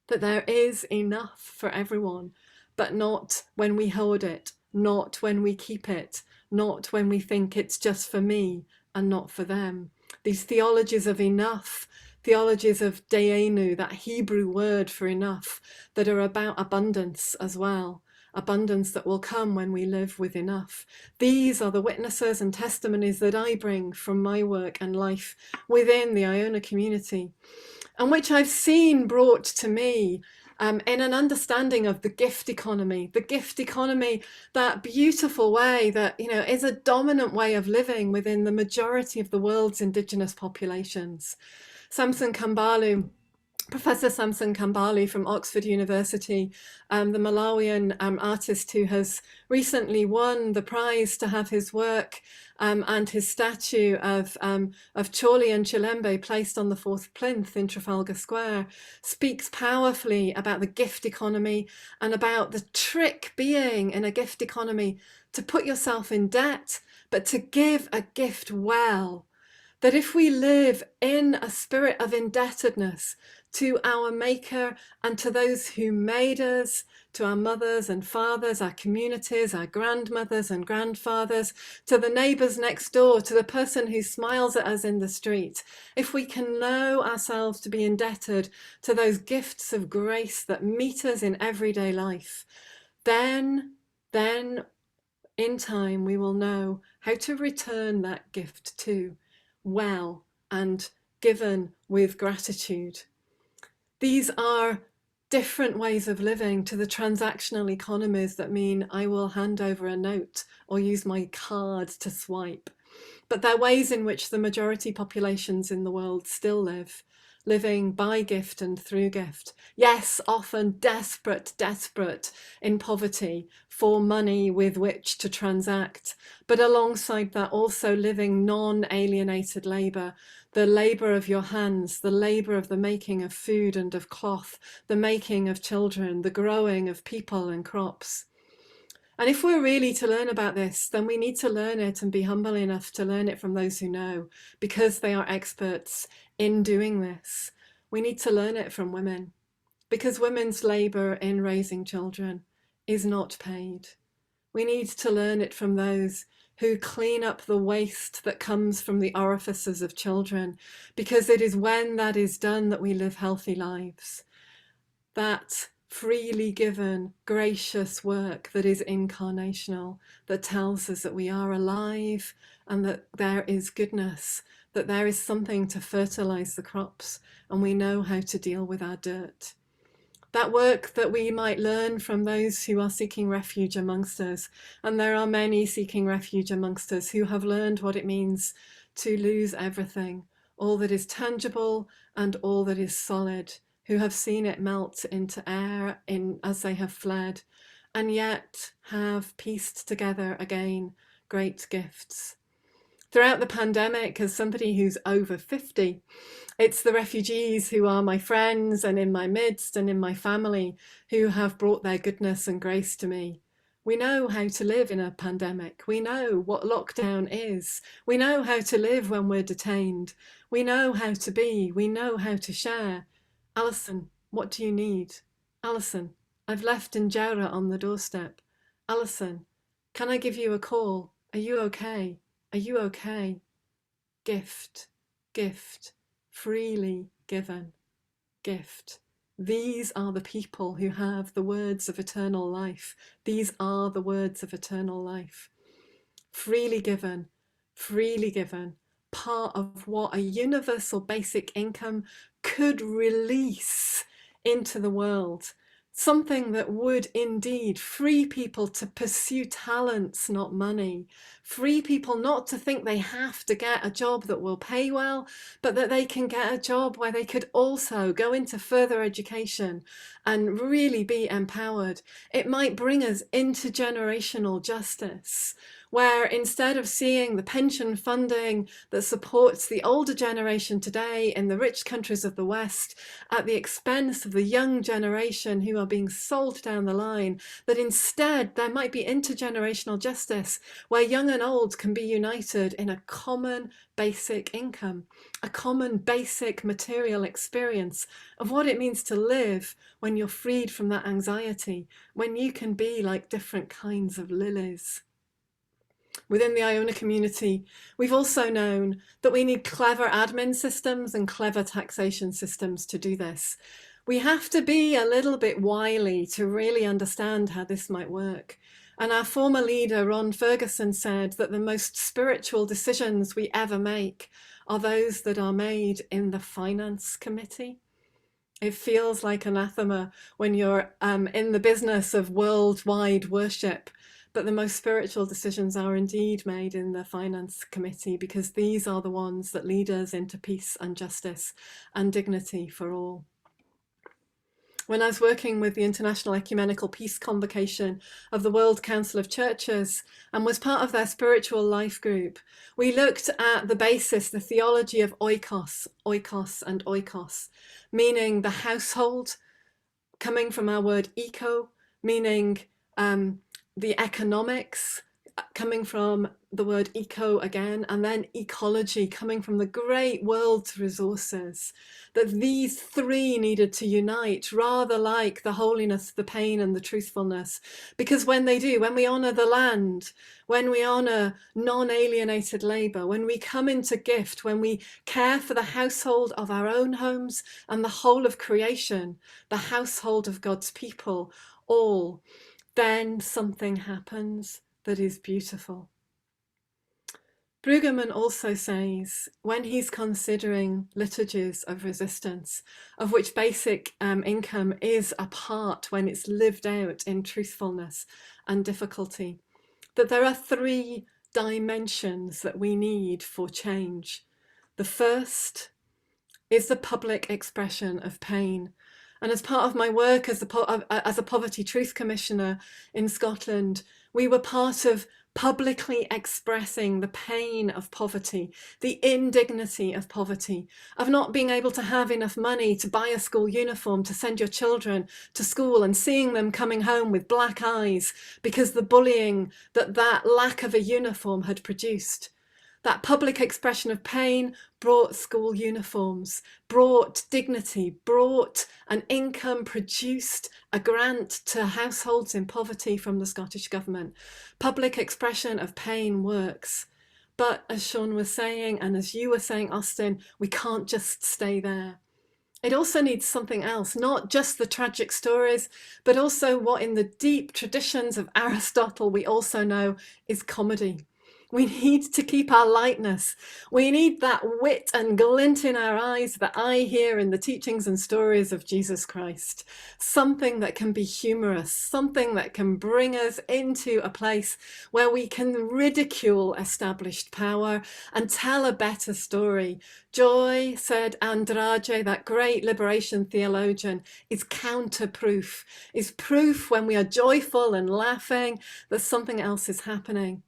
That there is enough for everyone, but not when we hoard it, not when we keep it, not when we think it's just for me and not for them. These theologies of enough, theologies of deinu, that Hebrew word for enough, that are about abundance as well, abundance that will come when we live with enough. These are the witnesses and testimonies that I bring from my work and life within the Iona community, and which I've seen brought to me in an understanding of the gift economy, that beautiful way that, is a dominant way of living within the majority of the world's indigenous populations. Professor Samson Kambali from Oxford University, the Malawian artist who has recently won the prize to have his work and his statue of Chorley and Chilembe placed on the fourth plinth in Trafalgar Square speaks powerfully about the gift economy and about the trick being in a gift economy to put yourself in debt, but to give a gift well. That if we live in a spirit of indebtedness to our Maker and to those who made us, to our mothers and fathers, our communities, our grandmothers and grandfathers, to the neighbours next door, to the person who smiles at us in the street, if we can know ourselves to be indebted to those gifts of grace that meet us in everyday life, then in time we will know how to return that gift too, well and given with gratitude. These are different ways of living to the transactional economies that mean I will hand over a note or use my card to swipe. But they're ways in which the majority populations in the world still live, living by gift and through gift. Yes, often desperate in poverty for money with which to transact, but alongside that also living non-alienated labour, the labour of your hands, the labour of the making of food and of cloth, the making of children, the growing of people and crops. And if we're really to learn about this, then we need to learn it and be humble enough to learn it from those who know, because they are experts in doing this. We need to learn it from women, because women's labour in raising children is not paid. We need to learn it from those who clean up the waste that comes from the orifices of children, because it is when that is done that we live healthy lives. That freely given, gracious work that is incarnational, that tells us that we are alive and that there is goodness, that there is something to fertilize the crops, and we know how to deal with our dirt. That work that we might learn from those who are seeking refuge amongst us, and there are many seeking refuge amongst us who have learned what it means to lose everything, all that is tangible and all that is solid, who have seen it melt into air as they have fled, and yet have pieced together again great gifts. Throughout the pandemic, as somebody who's over 50, it's the refugees who are my friends and in my midst and in my family who have brought their goodness and grace to me. We know how to live in a pandemic. We know what lockdown is. We know how to live when we're detained. We know how to be. We know how to share. Alison, what do you need? Alison, I've left injera on the doorstep. Alison, can I give you a call? Are you okay? Are you okay? Gift, gift, freely given, gift. These are the people who have the words of eternal life. These are the words of eternal life. Freely given, part of what a universal basic income could release into the world. Something that would indeed free people to pursue talents, not money. Free people not to think they have to get a job that will pay well, but that they can get a job where they could also go into further education and really be empowered. It might bring us intergenerational justice, where instead of seeing the pension funding that supports the older generation today in the rich countries of the West at the expense of the young generation who are being sold down the line, that instead there might be intergenerational justice where young and old can be united in a common basic income, a common basic material experience of what it means to live when you're freed from that anxiety, when you can be like different kinds of lilies. Within the Iona community, we've also known that we need clever admin systems and clever taxation systems to do this. We have to be a little bit wily to really understand how this might work. And our former leader, Ron Ferguson, said that the most spiritual decisions we ever make are those that are made in the finance committee. It feels like anathema when you're in the business of worldwide worship, but the most spiritual decisions are indeed made in the finance committee, because these are the ones that lead us into peace and justice and dignity for all. when I was working with the International Ecumenical Peace Convocation of the World Council of Churches and was part of their spiritual life group, we looked at the basis, the theology of oikos, oikos and oikos, meaning the household, coming from our word eco, meaning the economics, coming from the word eco again, and then ecology, coming from the great world's resources, that these three needed to unite, rather like the holiness, the pain, and the truthfulness. Because when they do, when we honour the land, when we honour non-alienated labour, when we come into gift, when we care for the household of our own homes and the whole of creation, the household of God's people, all, then something happens that is beautiful. Brueggemann also says, when he's considering liturgies of resistance, of which basic income is a part when it's lived out in truthfulness and difficulty, that there are three dimensions that we need for change. The first is the public expression of pain. And as part of my work as a Poverty Truth Commissioner in Scotland, we were part of publicly expressing the pain of poverty, the indignity of poverty, of not being able to have enough money to buy a school uniform to send your children to school, and seeing them coming home with black eyes because the bullying that lack of a uniform had produced. That public expression of pain brought school uniforms, brought dignity, brought an income, produced a grant to households in poverty from the Scottish Government. Public expression of pain works. But as Sean was saying, and as you were saying, Austin, we can't just stay there. It also needs something else, not just the tragic stories, but also what in the deep traditions of Aristotle we also know is comedy. We need to keep our lightness. We need that wit and glint in our eyes that I hear in the teachings and stories of Jesus Christ. Something that can be humorous, something that can bring us into a place where we can ridicule established power and tell a better story. Joy, said Andrade, that great liberation theologian, is counterproof, is proof when we are joyful and laughing that something else is happening.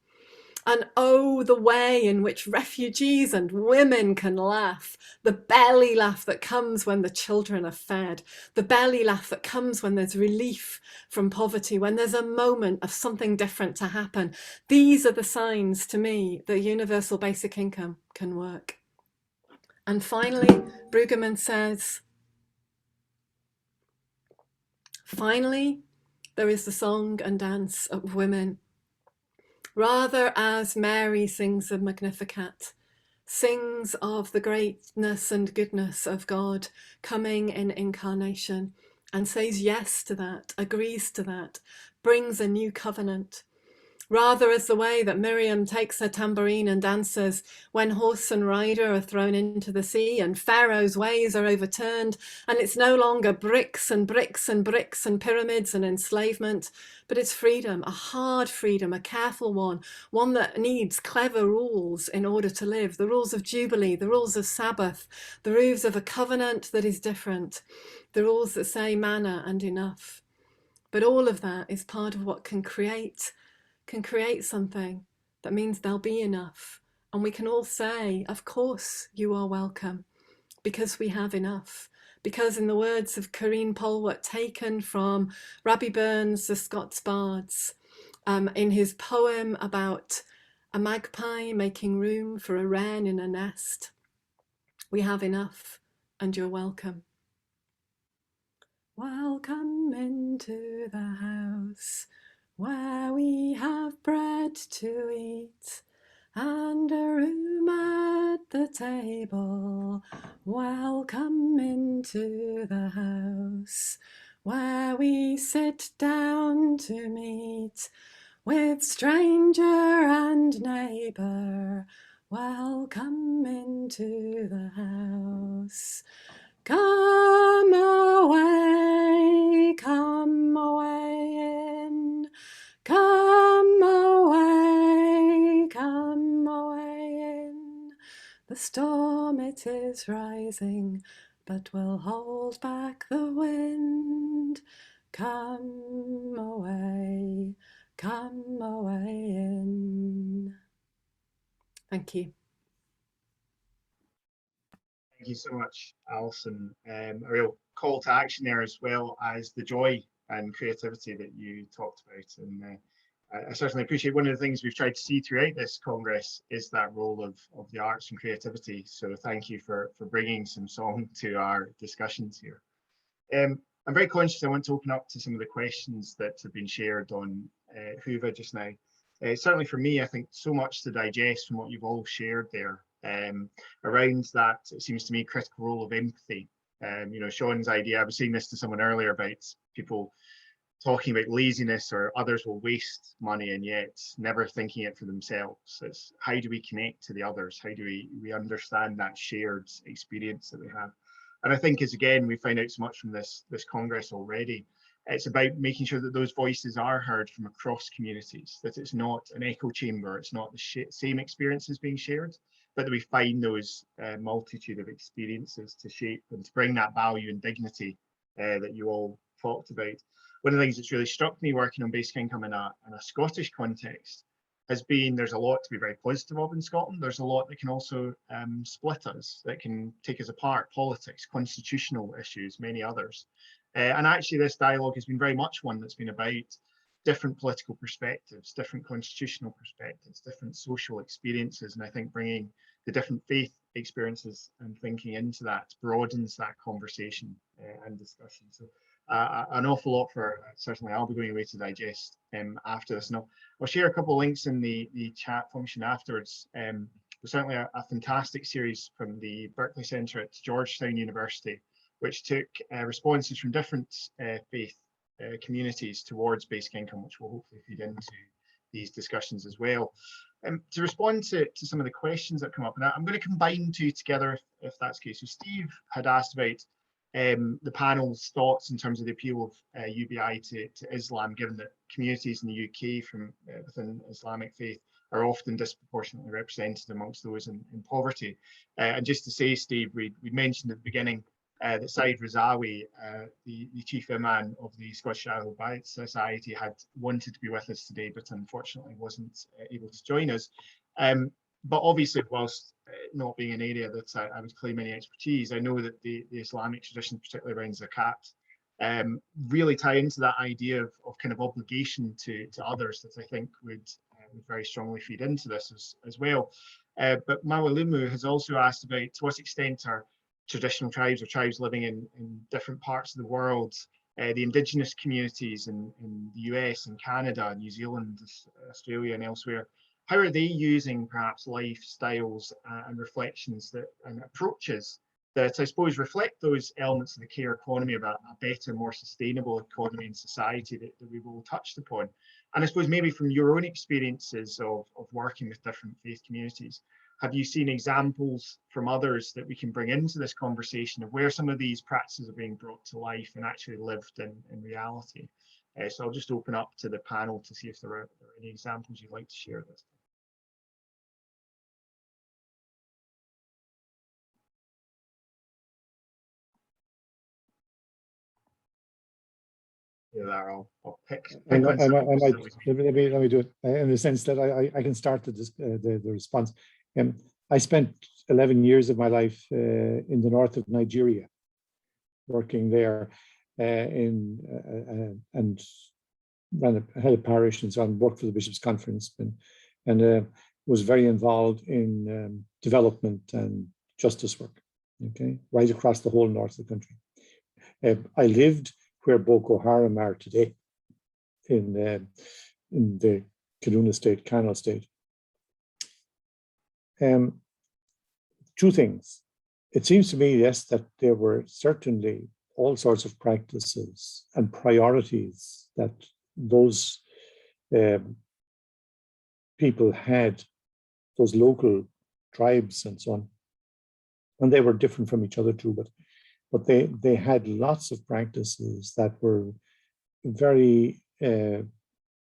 And oh, the way in which refugees and women can laugh, the belly laugh that comes when the children are fed, the belly laugh that comes when there's relief from poverty, when there's a moment of something different to happen. These are the signs to me that universal basic income can work. And finally, Brueggemann says, finally, there is the song and dance of women. Rather, as Mary sings the Magnificat, sings of the greatness and goodness of God coming in incarnation, and says yes to that, agrees to that, brings a new covenant. Rather as the way that Miriam takes her tambourine and dances when horse and rider are thrown into the sea and Pharaoh's ways are overturned, and it's no longer bricks and bricks and bricks and pyramids and enslavement, but it's freedom, a hard freedom, a careful one that needs clever rules in order to live, the rules of Jubilee, the rules of Sabbath, the rules of a covenant that is different, the rules that say manna and enough. But all of that is part of what can create something that means there'll be enough. And we can all say, of course you are welcome, because we have enough. Because in the words of Corrine Polwart, taken from Rabbi Burns, the Scots Bards, in his poem about a magpie making room for a wren in a nest, we have enough and you're welcome. Welcome into the house where we have bread to eat and a room at the table. Welcome into the house where we sit down to meet with stranger and neighbour. Welcome into the house. Come away in. Come away in. The storm it is rising, but will hold back the wind. Come away in. Thank you. Thank you so much, Alison. A real call to action there, as well as the joy and creativity that you talked about. And I certainly appreciate one of the things we've tried to see throughout this Congress is that role of the arts and creativity. So thank you for bringing some song to our discussions here. I'm very conscious I want to open up to some of the questions that have been shared on Whova just now. Certainly for me, I think so much to digest from what you've all shared there around that, it seems to me, critical role of empathy. You know, Sean's idea, I was saying this to someone earlier about people talking about laziness or others will waste money and yet never thinking it for themselves. It's how do we connect to the others? How do we understand that shared experience that we have? And I think, as again, we find out so much from this Congress already, it's about making sure that those voices are heard from across communities, that it's not an echo chamber, it's not the same experiences being shared, but that we find those multitude of experiences to shape and to bring that value and dignity that you all talked about. One of the things that's really struck me working on basic income in a Scottish context has been there's a lot to be very positive of in Scotland. There's a lot that can also split us, that can take us apart, politics, constitutional issues, many others. And actually this dialogue has been very much one that's been about different political perspectives, different constitutional perspectives, different social experiences. And I think bringing the different faith experiences and thinking into that broadens that conversation and discussion. So an awful lot for certainly I'll be going away to digest after this. And I'll share a couple of links in the chat function afterwards. There's certainly a fantastic series from the Berkeley Centre at Georgetown University, which took responses from different faith communities towards basic income, which will hopefully feed into these discussions as well. To respond to some of the questions that come up, and I'm going to combine two together if that's the case. So Steve had asked about the panel's thoughts in terms of the appeal of UBI to Islam, given that communities in the UK from within Islamic faith are often disproportionately represented amongst those in poverty. And just to say, Steve, we mentioned at the beginning that Saeed Razawi, the chief imam of the Scottish Al Bayt Society, had wanted to be with us today, but unfortunately wasn't able to join us. But obviously, whilst not being an area that I would claim any expertise, I know that the Islamic tradition, particularly around zakat, really tie into that idea of kind of obligation to others that I think would very strongly feed into this as well. But Mawalimu has also asked about to what extent are traditional tribes or tribes living in different parts of the world, the indigenous communities in the US and Canada, New Zealand, Australia and elsewhere, how are they using perhaps lifestyles and reflections and approaches that I suppose reflect those elements of the care economy of a better, more sustainable economy and society that we've all touched upon? And I suppose maybe from your own experiences of working with different faith communities, have you seen examples from others that we can bring into this conversation of where some of these practices are being brought to life and actually lived in reality? So I'll just open up to the panel to see if there are any examples you'd like to share this. Yeah, I'll pick I might, let me do it in the sense that I can start the response. I spent 11 years of my life in the north of Nigeria, working there and had a parish and so on, worked for the Bishops' Conference and was very involved in development and justice work, okay, right across the whole north of the country. I lived where Boko Haram are today in the Kaduna State, Kano State. Two things. It seems to me, yes, that there were certainly all sorts of practices and priorities that those people had, those local tribes and so on. And they were different from each other too, but they had lots of practices that were very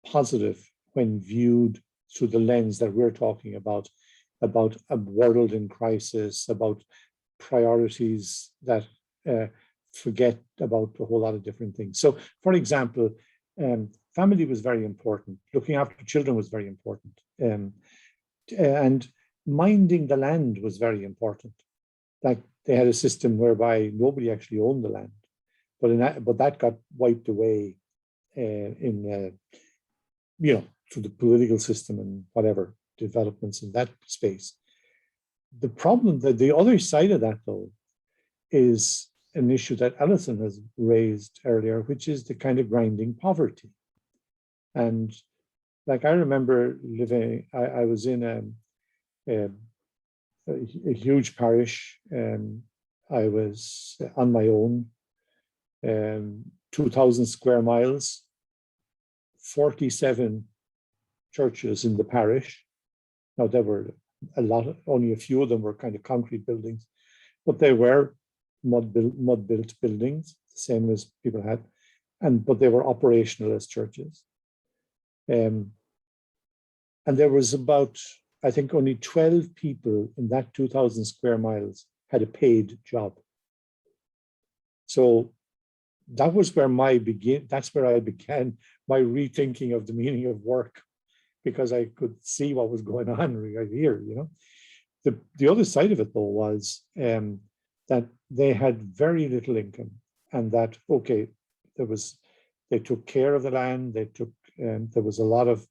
positive when viewed through the lens that we're talking about a world in crisis, about priorities that forget about a whole lot of different things. So, for example, family was very important. Looking after children was very important. And minding the land was very important. Like they had a system whereby nobody actually owned the land, but that got wiped away through the political system and whatever developments in that space. The problem, the other side of that though, is an issue that Alison has raised earlier, which is the kind of grinding poverty. And like I remember living, I was in a huge parish. I was on my own, 2,000 square miles, 47 churches in the parish. Now there were only a few of them were kind of concrete buildings, but they were mud built buildings, the same as people had, but they were operational as churches. And there was about, I think, only 12 people in that 2,000 square miles had a paid job. So that was where that's where I began my rethinking of the meaning of work, because I could see what was going on right here, The other side of it though was that they had very little income, and that, okay, they took care of the land, there was a lot of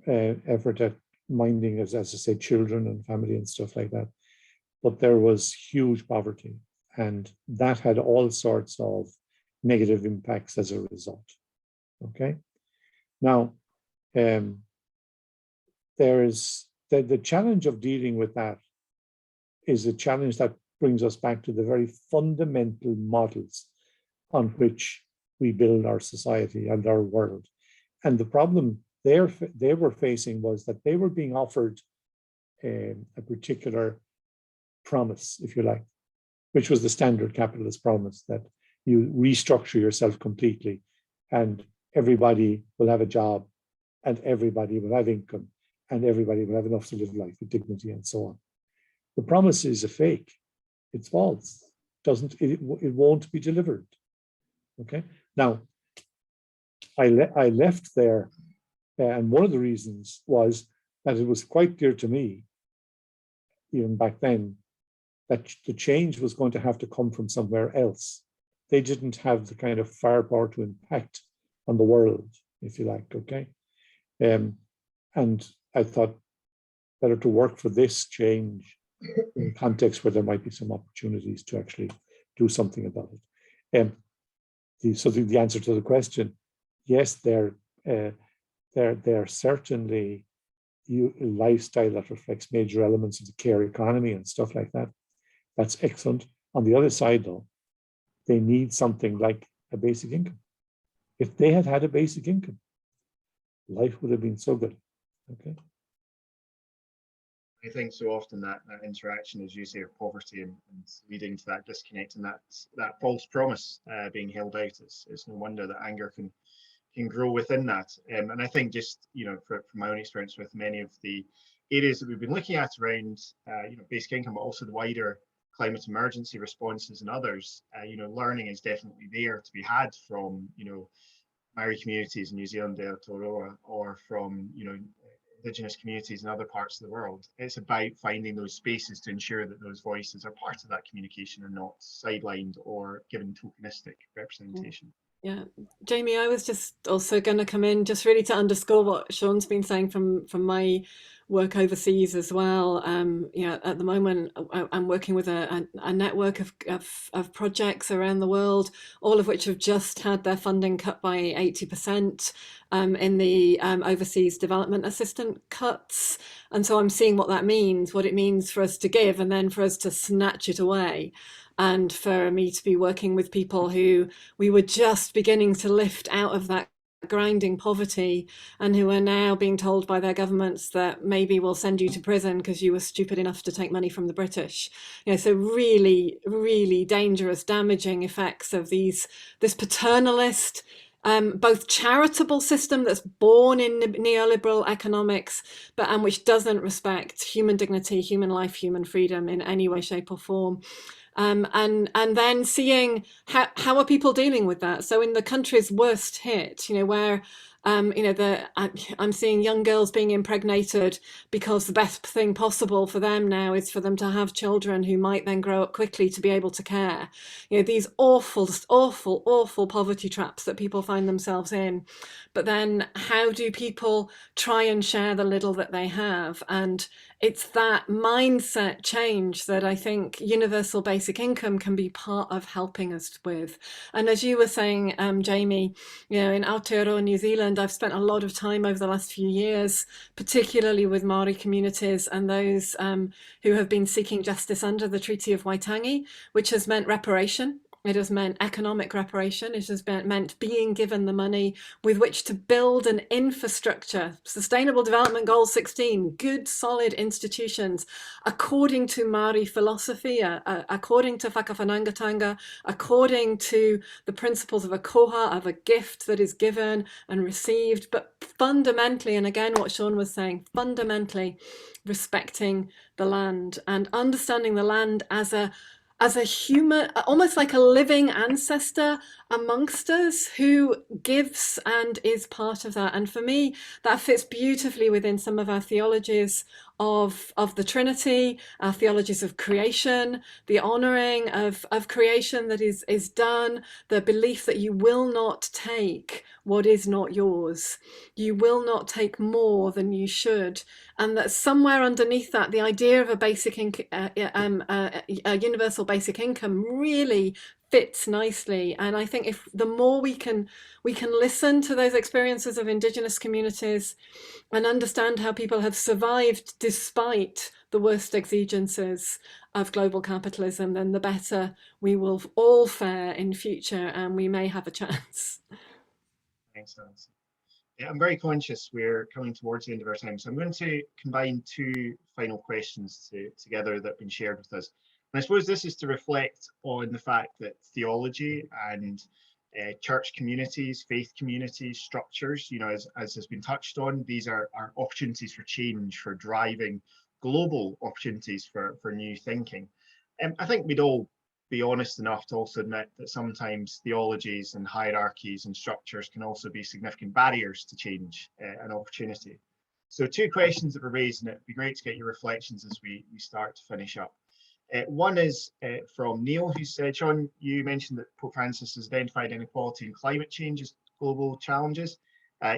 effort at minding, as I say, children and family and stuff like that. But there was huge poverty, and that had all sorts of negative impacts as a result. Okay. Now, there is the challenge of dealing with that is a challenge that brings us back to the very fundamental models on which we build our society and our world. And the problem they were facing was that they were being offered a particular promise, if you like, which was the standard capitalist promise that you restructure yourself completely and everybody will have a job and everybody will have income and everybody will have enough to live life with dignity and so on. The promise is a fake. It's false. It won't be delivered. Okay. Now, I left there, and one of the reasons was that it was quite clear to me, even back then, that the change was going to have to come from somewhere else. They didn't have the kind of firepower to impact on the world, if you like. Okay. And I thought better to work for this change in a context where there might be some opportunities to actually do something about it. So the answer to the question, yes, they're certainly a lifestyle that reflects major elements of the care economy and stuff like that. That's excellent. On the other side, though, they need something like a basic income. If they had had a basic income, life would have been so good. Okay. I think so often that interaction, as you say, of poverty and leading to that disconnect and that false promise being held out. It's no wonder that anger can grow within that. And I think just, from my own experience with many of the areas that we've been looking at around, basic income, but also the wider climate emergency responses and others, learning is definitely there to be had from, Maori communities in New Zealand, Aotearoa, or from, Indigenous communities in other parts of the world. It's about finding those spaces to ensure that those voices are part of that communication and not sidelined or given tokenistic representation. Yeah, Jamie, I was just also going to come in just really to underscore what Sean's been saying from my work overseas as well. At the moment, I'm working with a network of projects around the world, all of which have just had their funding cut by 80% in the overseas development assistant cuts. And so I'm seeing what that means, what it means for us to give and then for us to snatch it away. And for me to be working with people who we were just beginning to lift out of that grinding poverty and who are now being told by their governments that maybe we'll send you to prison because you were stupid enough to take money from the British. So really, really dangerous, damaging effects of this paternalist, both charitable system that's born in neoliberal economics, and which doesn't respect human dignity, human life, human freedom in any way, shape or form. and then seeing how are people dealing with that. So in the countries worst hit, where I'm seeing young girls being impregnated because the best thing possible for them now is for them to have children who might then grow up quickly to be able to care. These awful, awful, awful poverty traps that people find themselves in. But then how do people try and share the little that they have? And it's that mindset change that I think universal basic income can be part of helping us with. And as you were saying, Jamie, in Aotearoa, New Zealand, I've spent a lot of time over the last few years, particularly with Māori communities and those who have been seeking justice under the Treaty of Waitangi, which has meant reparation. It has meant economic reparation. It has meant being given the money with which to build an infrastructure, Sustainable Development Goal 16, good, solid institutions, according to Māori philosophy, according to whakawhanangatanga, according to the principles of a koha, of a gift that is given and received, but fundamentally, and again what Sean was saying, fundamentally respecting the land and understanding the land as a human, almost like a living ancestor amongst us who gives and is part of that. And for me, that fits beautifully within some of our theologies of the Trinity, our theologies of creation, the honouring of creation that is done, the belief that you will not take what is not yours. You will not take more than you should. And that somewhere underneath that, the idea of a basic a universal basic income really fits nicely. And I think if the more we can listen to those experiences of Indigenous communities and understand how people have survived despite the worst exigencies of global capitalism, then the better we will all fare in future, and we may have a chance. Excellent. Yeah, I'm very conscious we're coming towards the end of our time, so I'm going to combine two final questions together that have been shared with us. And I suppose this is to reflect on the fact that theology and church communities, faith communities, structures, as has been touched on, these are opportunities for change, for driving global opportunities for new thinking. I think we'd all be honest enough to also admit that sometimes theologies and hierarchies and structures can also be significant barriers to change and opportunity. So two questions that were raised, and it'd be great to get your reflections as we start to finish up. One is from Neil, who said, Sean, you mentioned that Pope Francis has identified inequality and climate change as global challenges.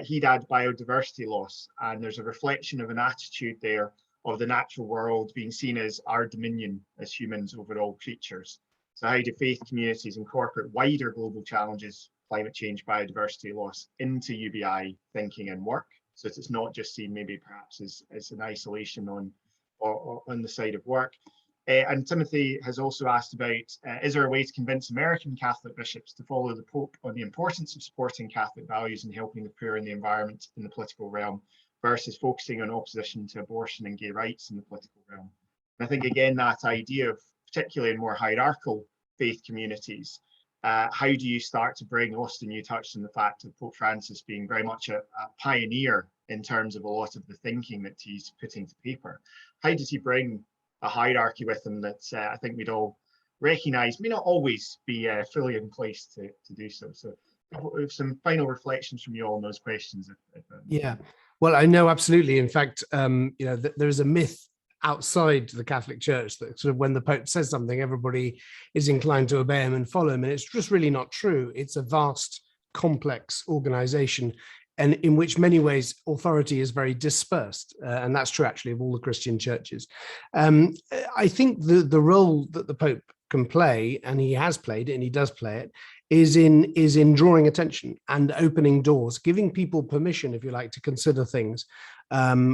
He'd add biodiversity loss, and there's a reflection of an attitude there of the natural world being seen as our dominion as humans over all creatures. So how do faith communities incorporate wider global challenges, climate change, biodiversity loss, into UBI thinking and work? So it's not just seen maybe perhaps as an isolation on the side of work. And Timothy has also asked about, is there a way to convince American Catholic bishops to follow the Pope on the importance of supporting Catholic values and helping the poor and the environment in the political realm versus focusing on opposition to abortion and gay rights in the political realm? And I think, again, that idea of, particularly in more hierarchical faith communities, how do you start to bring, Austin, you touched on the fact of Pope Francis being very much a pioneer in terms of a lot of the thinking that he's putting to paper. How does he bring a hierarchy with him that I think we'd all recognise may not always be fully in place to do so? So some final reflections from you all on those questions. Yeah, well, I know absolutely. In fact, there is a myth outside the Catholic Church that sort of when the Pope says something, everybody is inclined to obey him and follow him. And it's just really not true. It's a vast, complex organization, and in which many ways authority is very dispersed. And that's true actually of all the Christian churches. I think the role that the Pope can play, and he has played it and he does play it, is in drawing attention and opening doors, giving people permission, if you like, to consider things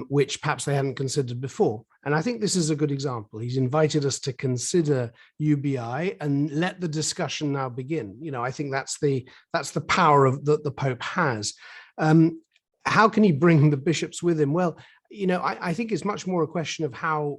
which perhaps they hadn't considered before. And I think this is a good example. He's invited us to consider UBI and let the discussion now begin. I think that's the power of that the Pope has. How can he bring the bishops with him? Well, I think it's much more a question of how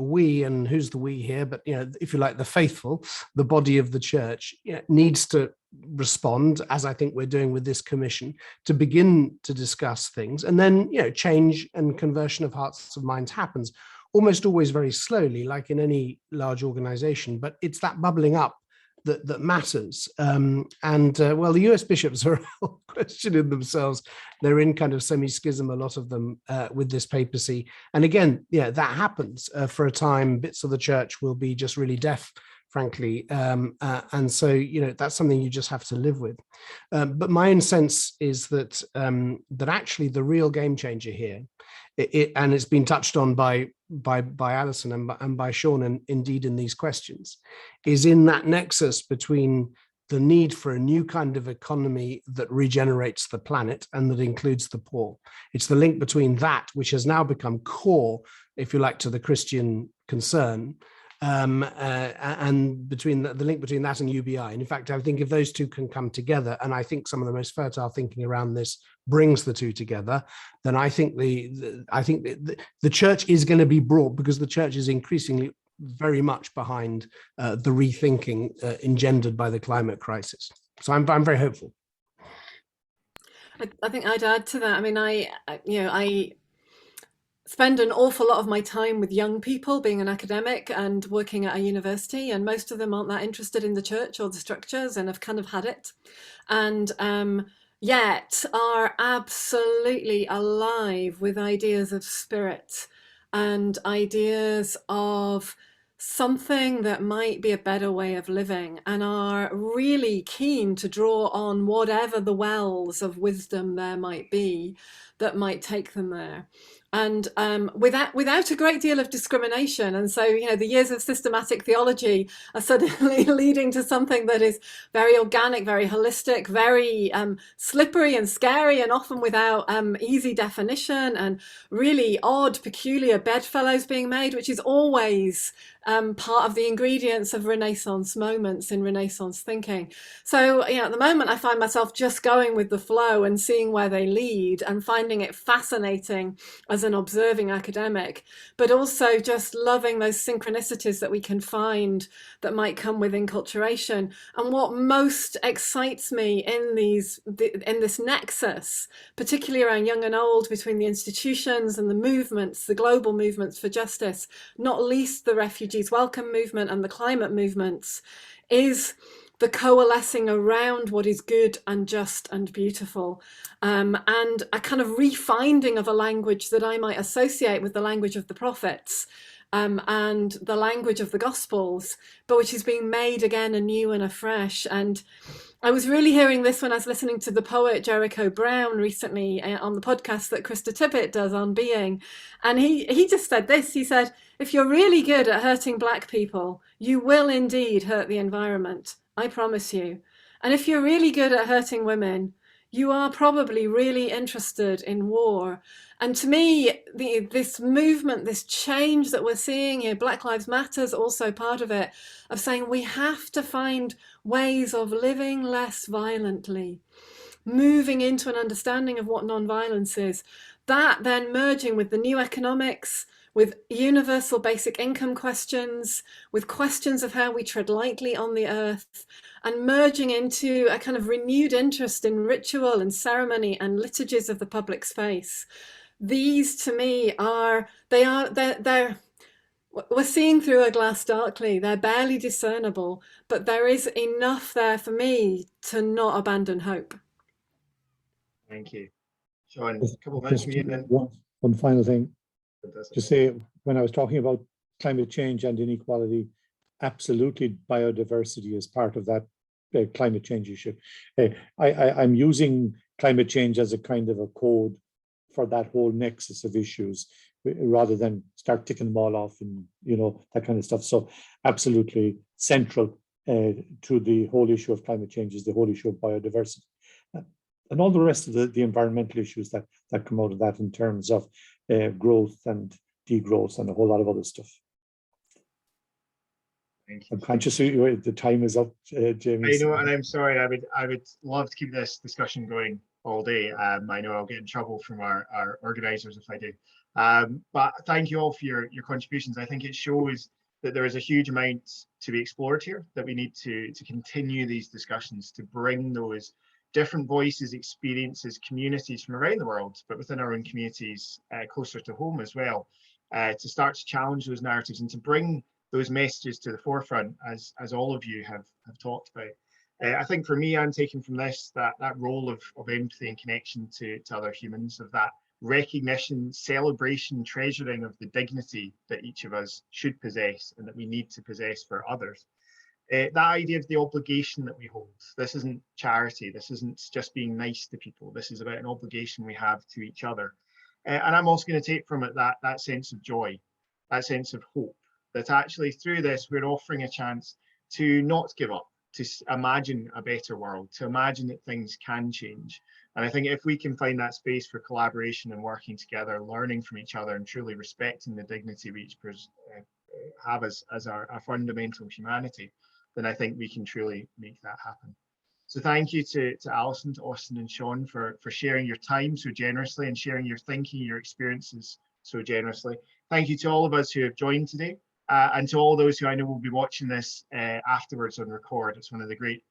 we, and who's the we here, but if you like, the faithful, the body of the church, needs to respond, as I think we're doing with this commission, to begin to discuss things, and then change and conversion of hearts and minds happens. almost always very slowly, like in any large organization, but it's that bubbling up that matters. Well, the US bishops are questioning themselves. They're in kind of semi-schism, a lot of them, with this papacy. And again, yeah, that happens for a time. Bits of the church will be just really deaf, frankly. And so, that's something you just have to live with. But my own sense is that that actually the real game changer here, and it's been touched on by Alison and by Sean, and indeed in these questions, is in that nexus between the need for a new kind of economy that regenerates the planet and that includes the poor. It's the link between that, which has now become core, if you like, to the Christian concern, and between the link between that and UBI. And in fact, I think if those two can come together, and I think some of the most fertile thinking around this brings the two together, then I think the church is going to be brought, because the church is increasingly very much behind the rethinking engendered by the climate crisis. So I'm very hopeful. I think I'd add to that. I mean, I spend an awful lot of my time with young people, being an academic and working at a university, and most of them aren't that interested in the church or the structures and have kind of had it, and yet are absolutely alive with ideas of spirit and ideas of something that might be a better way of living, and are really keen to draw on whatever the wells of wisdom there might be that might take them there. And without a great deal of discrimination. And so, the years of systematic theology are suddenly leading to something that is very organic, very holistic, very slippery and scary, and often without easy definition, and really odd, peculiar bedfellows being made, which is always part of the ingredients of Renaissance moments in Renaissance thinking. So, at the moment, I find myself just going with the flow and seeing where they lead, and finding it fascinating as an observing academic, but also just loving those synchronicities that we can find that might come with enculturation. And what most excites me in this nexus, particularly around young and old, between the institutions and the movements, the global movements for justice, not least the refugees welcome movement and the climate movements, is the coalescing around what is good and just and beautiful, and a kind of refinding of a language that I might associate with the language of the prophets, and the language of the Gospels, but which is being made again anew and afresh. And I was really hearing this when I was listening to the poet Jericho Brown recently on the podcast that Krista Tippett does on being. And he just said this. He said, if you're really good at hurting Black people, you will indeed hurt the environment. I promise you. And if you're really good at hurting women, you are probably really interested in war. And to me, this movement, this change that we're seeing here, Black Lives Matter is also part of it, of saying we have to find ways of living less violently, moving into an understanding of what nonviolence is. That then merging with the new economics, with universal basic income questions, with questions of how we tread lightly on the earth, and merging into a kind of renewed interest in ritual and ceremony and liturgies of the public space. These, to me, they're we're seeing through a glass darkly. They're barely discernible, but there is enough there for me to not abandon hope. Thank you. Sean, a couple of minutes from you, and then one final thing to say. When I was talking about climate change and inequality, absolutely biodiversity is part of that climate change issue. I'm using climate change as a kind of a code for that whole nexus of issues, rather than start ticking them all off and that kind of stuff. So absolutely central to the whole issue of climate change is the whole issue of biodiversity, and all the rest of the environmental issues that come out of that in terms of growth and degrowth and a whole lot of other stuff. thank you. I'm conscious the time is up, Jamie. I know, and I'm sorry. I would love to keep this discussion going all day. I know I'll get in trouble from our organisers if I do. But thank you all for your contributions. I think it shows that there is a huge amount to be explored here, that we need to continue these discussions, to bring those different voices, experiences, communities from around the world, but within our own communities closer to home as well. to start to challenge those narratives and to bring those messages to the forefront, as all of you have talked about. I think for me, I'm taking from this that role of empathy and connection to other humans, of that recognition, celebration, treasuring of the dignity that each of us should possess and that we need to possess for others. That idea of the obligation that we hold. This isn't charity. This isn't just being nice to people. This is about an obligation we have to each other. And I'm also going to take from it that sense of joy, that sense of hope, that actually through this, we're offering a chance to not give up, to imagine a better world, to imagine that things can change. And I think if we can find that space for collaboration and working together, learning from each other and truly respecting the dignity we each have as our fundamental humanity, then I think we can truly make that happen. So thank you to Alison, to Austin and Sean for sharing your time so generously and sharing your thinking, your experiences so generously. Thank you to all of us who have joined today and to all those who I know will be watching this afterwards on record. It's one of the great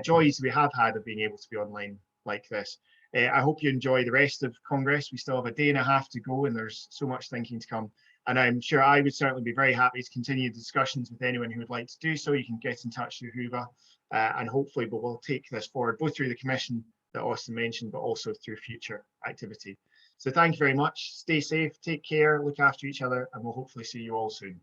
joys we have had of being able to be online like this. I hope you enjoy the rest of Congress. We still have a day and a half to go and there's so much thinking to come. And I'm sure I would certainly be very happy to continue discussions with anyone who would like to do so. You can get in touch with Huva and hopefully we'll take this forward both through the commission that Austin mentioned, but also through future activity. So thank you very much. Stay safe, take care, look after each other, and we'll hopefully see you all soon.